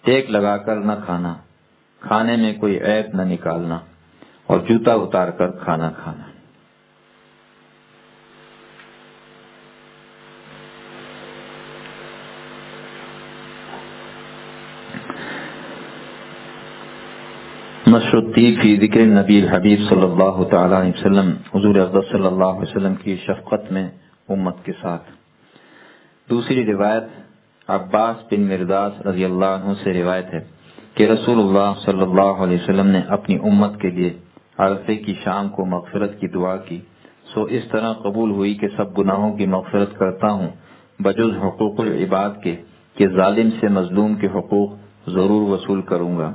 ٹیک لگا کر نہ کھانا، کھانے میں کوئی عیب نہ نکالنا، اور جوتا اتار کر کھانا کھانا. نشر فی ذکر نبی الحبیب صلی اللہ تعالی علیہ وسلم، حضور اقدس صلی اللہ علیہ وسلم کی شفقت میں امت کے ساتھ. دوسری روایت عباس بن مرداس رضی اللہ عنہ سے روایت ہے کہ رسول اللہ صلی اللہ علیہ وسلم نے اپنی امت کے لیے عرفے کی شام کو مغفرت کی دعا کی، سو اس طرح قبول ہوئی کہ سب گناہوں کی مغفرت کرتا ہوں بجز حقوق العباد کے، کہ ظالم سے مظلوم کے حقوق ضرور وصول کروں گا.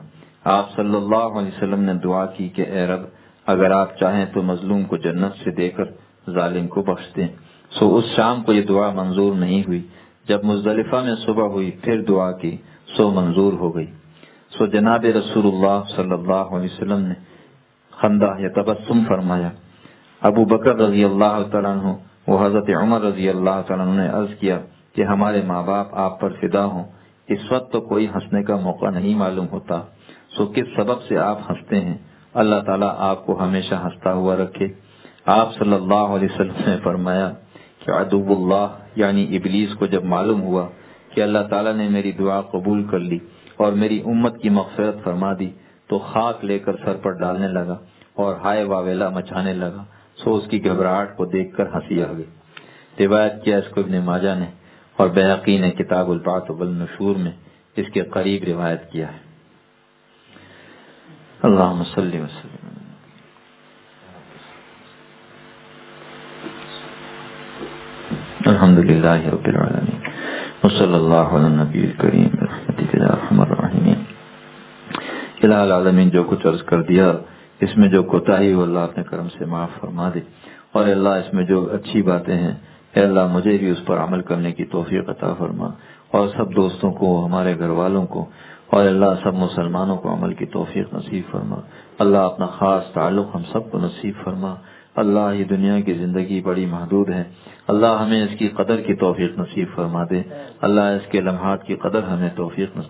آپ صلی اللہ علیہ وسلم نے دعا کی کہ اے رب اگر آپ چاہیں تو مظلوم کو جنت سے دے کر ظالم کو بخش دیں. سو اس شام کو یہ دعا منظور نہیں ہوئی. جب مزدلفہ میں صبح ہوئی پھر دعا کی سو منظور ہو گئی. سو جناب رسول اللہ صلی اللہ علیہ وسلم نے خندہ یا تبسم فرمایا. ابو بکر رضی اللہ تعالیٰ عنہ و حضرت عمر رضی اللہ تعالیٰ عنہ نے عرض کیا کہ ہمارے ماں باپ آپ پر فدا ہوں، اس وقت تو کوئی ہنسنے کا موقع نہیں معلوم ہوتا، سو کس سبب سے آپ ہنستے ہیں؟ اللہ تعالیٰ آپ کو ہمیشہ ہنستا ہوا رکھے. آپ صلی اللہ علیہ وسلم نے فرمایا کہ عدو اللہ یعنی ابلیس کو جب معلوم ہوا کہ اللہ تعالیٰ نے میری دعا قبول کر لی اور میری امت کی مغفرت فرما دی تو خاک لے کر سر پر ڈالنے لگا اور ہائے واویلا مچانے لگا، سو اس کی گھبراہٹ کو دیکھ کر ہنسی آ گئی۔ روایت کیا اس کو ابن ماجہ نے اور بہقی نے کتاب البعث والنشور میں اس کے قریب روایت کیا ہے۔ اللہم صلی وسلم۔ الحمدللہ رب العالمین وصلی اللہ علی النبی الکریم برحمتک یا ارحم الراحمین۔ الہ العالمین جو کچھ عرض کر دیا اس میں جو کوتاہی ہو اللہ اپنے کرم سے معاف فرما دے، اور اللہ اس میں جو اچھی باتیں ہیں اے اللہ مجھے بھی اس پر عمل کرنے کی توفیق عطا فرما، اور سب دوستوں کو، ہمارے گھر والوں کو، اور اللہ سب مسلمانوں کو عمل کی توفیق نصیب فرما۔ اللہ اپنا خاص تعلق ہم سب کو نصیب فرما۔ اللہ یہ دنیا کی زندگی بڑی محدود ہے، اللہ ہمیں اس کی قدر کی توفیق نصیب فرما دے۔ اللہ اس کے لمحات کی قدر ہمیں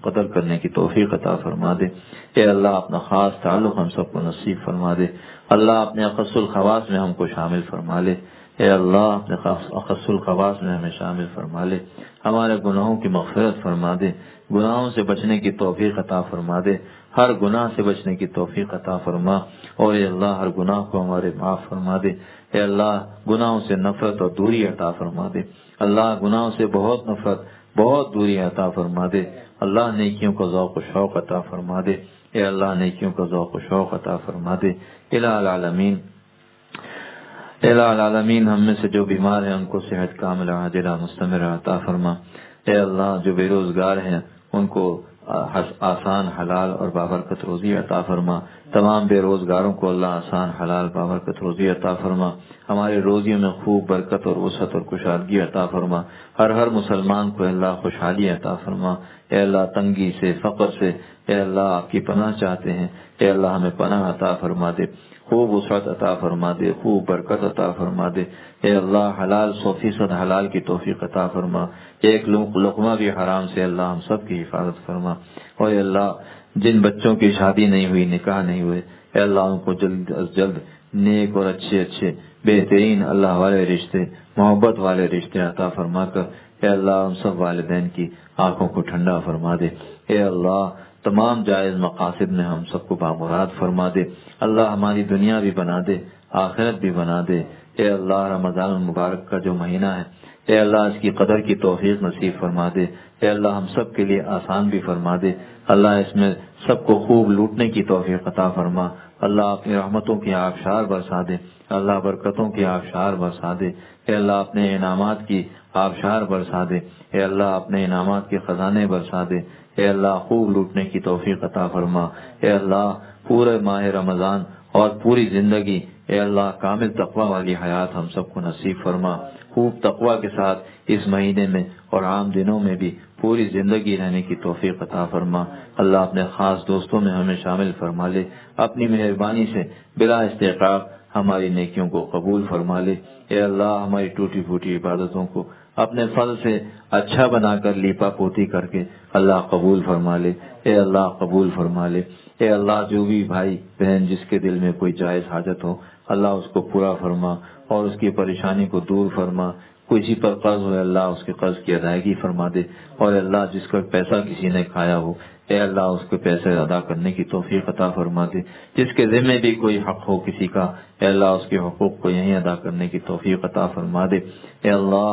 قدر کرنے کی توفیق عطا فرما دے۔ اے اللہ اپنا خاص تعلق ہم سب کو نصیب فرما دے۔ اللہ اپنے اخص الخواص میں ہم کو شامل فرما لے۔ اے اللہ اپنے اخص الخواص میں ہمیں شامل فرما لے، ہمارے گناہوں کی مغفرت فرما دے، گناہوں سے بچنے کی توفیق عطا فرما دے، ہر گناہ سے بچنے کی توفیق عطا فرما، اور اے اللہ ہر گناہ کو ہمارے معاف فرما دے۔ اے اللہ گناہوں سے نفرت اور دوری عطا فرما دے، اللہ گناہوں سے بہت نفرت بہت دوری عطا فرما دے۔ اللہ نیکیوں کا ذوق و شوق عطا فرما دے، اے اللہ نیکیوں کا ذوق و شوق عطا فرما دے۔ الہ العالمین الہ العالمین ہم میں سے جو بیمار ہیں ان کو صحت کاملہ عاجلہ مستمرہ عطا فرما۔ اے اللہ جو بے روزگار ہیں ان کو آسان حلال اور بابرکت روزی عطا فرما۔ تمام بے روزگاروں کو اللہ آسان حلال بابرکت روزی عطا فرما، ہمارے روزیوں میں خوب برکت اور وسعت اور کشادگی عطا فرما۔ ہر مسلمان کو اللہ خوشحالی عطا فرما۔ اے اللہ تنگی سے، فقر سے اے اللہ آپ کی پناہ چاہتے ہیں، اے اللہ ہمیں پناہ عطا فرما دے، خوب وسعت عطا فرما دے، خوب برکت عطا فرما دے۔ اے اللہ حلال 100% حلال کی توفیق عطا فرما، ایک لقمہ بھی حرام سے اللہ ہم سب کی حفاظت فرما۔ اور اے اللہ جن بچوں کی شادی نہیں ہوئی، نکاح نہیں ہوئے، اے اللہ ان کو جلد از جلد نیک اور اچھے بہترین اللہ والے رشتے، محبت والے رشتے عطا فرما کر اے اللہ ہم سب والدین کی آنکھوں کو ٹھنڈا فرما دے۔ اے اللہ تمام جائز مقاصد میں ہم سب کو بامراد فرما دے۔ اللہ ہماری دنیا بھی بنا دے، آخرت بھی بنا دے۔ اے اللہ رمضان المبارک کا جو مہینہ ہے اے اللہ اس کی قدر کی توفیق نصیب فرما دے۔ اے اللہ ہم سب کے لیے آسان بھی فرما دے، اللہ اس میں سب کو خوب لوٹنے کی توفیق عطا فرما۔ اللہ اپنی رحمتوں کی آبشار برسا دے، اللہ برکتوں کی آبشار برسا دے۔ اے اللہ اپنے انعامات کی آبشار برسا دے، اے اللہ اپنے انعامات کے خزانے برسا دے۔ اے اللہ خوب لوٹنے کی توفیق عطا فرما۔ اے اللہ پورے ماہ رمضان اور پوری زندگی اے اللہ کامل تقوی والی حیات ہم سب کو نصیب فرما، خوب تقوی کے ساتھ اس مہینے میں اور عام دنوں میں بھی پوری زندگی رہنے کی توفیق عطا فرما۔ اللہ اپنے خاص دوستوں میں ہمیں شامل فرما لے، اپنی مہربانی سے بلا استحقاق ہماری نیکیوں کو قبول فرما لے۔ اے اللہ ہماری ٹوٹی پھوٹی عبادتوں کو اپنے فضل سے اچھا بنا کر لیپا پوتی کر کے اللہ قبول فرما لے۔ اے اللہ قبول فرما لے۔ اے اللہ جو بھی بھائی بہن جس کے دل میں کوئی جائز حاجت ہو اللہ اس کو پورا فرما اور اس کی پریشانی کو دور فرما۔ کسی پر قرض ہو اللہ اس کے قرض کی ادائیگی فرما دے، اور اللہ جس کا پیسہ کسی نے کھایا ہو اے اللہ اس کے پیسے ادا کرنے کی توفیق عطا فرما دے۔ جس کے ذمہ بھی کوئی حق ہو کسی کا اے اللہ اس کے حقوق کو یہیں ادا کرنے کی توفیق عطا فرما دے۔ اے اللہ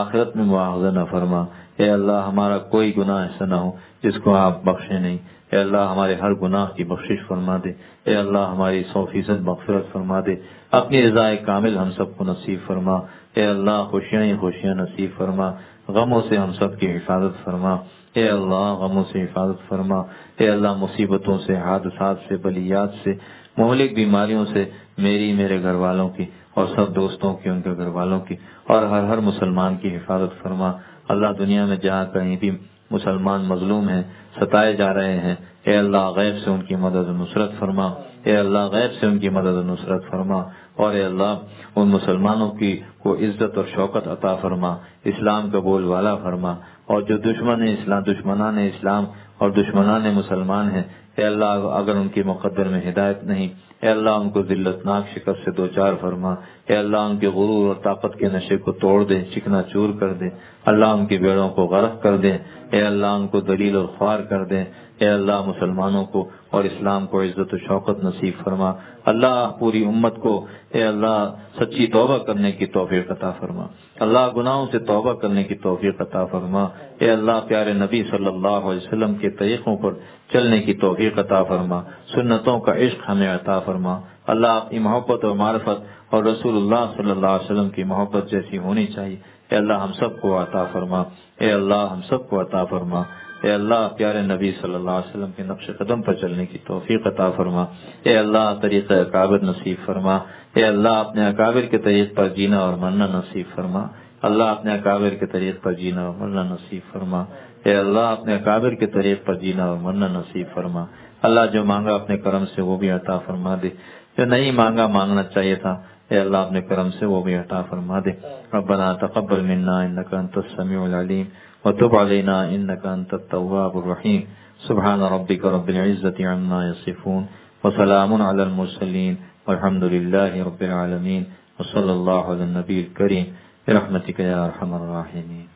آخرت میں مواخذہ نہ فرما۔ اے اللہ ہمارا کوئی گناہ ایسا نہ ہو جس کو آپ بخشے نہیں۔ اے اللہ ہمارے ہر گناہ کی بخشش فرما دے۔ اے اللہ ہماری 100% مغفرت فرما دے۔ اپنی رضا کامل ہم سب کو نصیب فرما۔ اے اللہ خوشیاں ہی خوشیاں نصیب فرما، غموں سے ہم سب کی حفاظت فرما۔ اے اللہ غموں سے حفاظت فرما۔ اے اللہ مصیبتوں سے، حادثات سے، بلیات سے، مہلک بیماریوں سے میرے گھر والوں کی اور سب دوستوں کی، ان کے گھر والوں کی اور ہر مسلمان کی حفاظت فرما۔ اللہ دنیا میں جہاں کہیں بھی مسلمان مظلوم ہیں، ستائے جا رہے ہیں اے اللہ غیب سے ان کی مدد و نصرت فرما۔ اے اللہ غیب سے ان کی مدد و نصرت فرما، اور اے اللہ ان مسلمانوں کی کو عزت اور شوکت عطا فرما، اسلام کا بول والا فرما، اور جو دشمنان اسلام اور دشمنان مسلمان ہیں اے اللہ اگر ان کی مقدر میں ہدایت نہیں اے اللہ ان کو ذلتناک شکست سے دوچار فرما، اے اللہ ان کے غرور اور طاقت کے نشے کو توڑ دے، چکنا چور کر دے، اللہ ان کی بیڑوں کو غرق کر دے، اے اللہ ان کو دلیل اور خوار کر دے، اے اللہ مسلمانوں کو اور اسلام کو عزت و شوکت نصیب فرما، اللہ پوری امت کو اے اللہ سچی توبہ کرنے کی توفیق عطا فرما، اللہ گناہوں سے توبہ کرنے کی توفیق عطا فرما، اے اللہ پیارے نبی صلی اللہ علیہ وسلم کے طریقوں پر چلنے کی توفیق عطا فرما، سنتوں کا عشق ہمیں عطا فرما، اللہ اپنی محبت اور معرفت اور رسول اللہ صلی اللہ علیہ وسلم کی محبت جیسی ہونی چاہیے، اے اللہ ہم سب کو عطا فرما، اے اللہ ہم سب کو عطا فرما، اے اللہ پیارے نبی صلی اللہ علیہ وسلم کے نقش قدم پر چلنے کی توفیق عطا فرما، اے اللہ طریقہ اکابر نصیب فرما، اے اللہ اپنے اکابر کے طریق پر جینا اور مرنا نصیب فرما، اللہ اپنے اکابر کے طریق پر جینا اور مرنا نصیب فرما، اے اللہ اپنے اکابر کے طریق پر جینا اور مرنا نصیب فرما، اللہ جو مانگا اپنے کرم سے وہ بھی عطا فرما دے، جو نہیں مانگا مانگنا چاہیے تھا اے اللہ اپنے کرم سے وہ بھی عطا فرما دے، ربنا تقبل منا انك انت السميع العليم وتب علينا انك انت التواب الرحيم، سبحان ربك رب العزة عما يصفون وسلام على المرسلين والحمد لله رب العالمين وصلى الله على النبي الكريم برحمتك يا ارحم الراحمين۔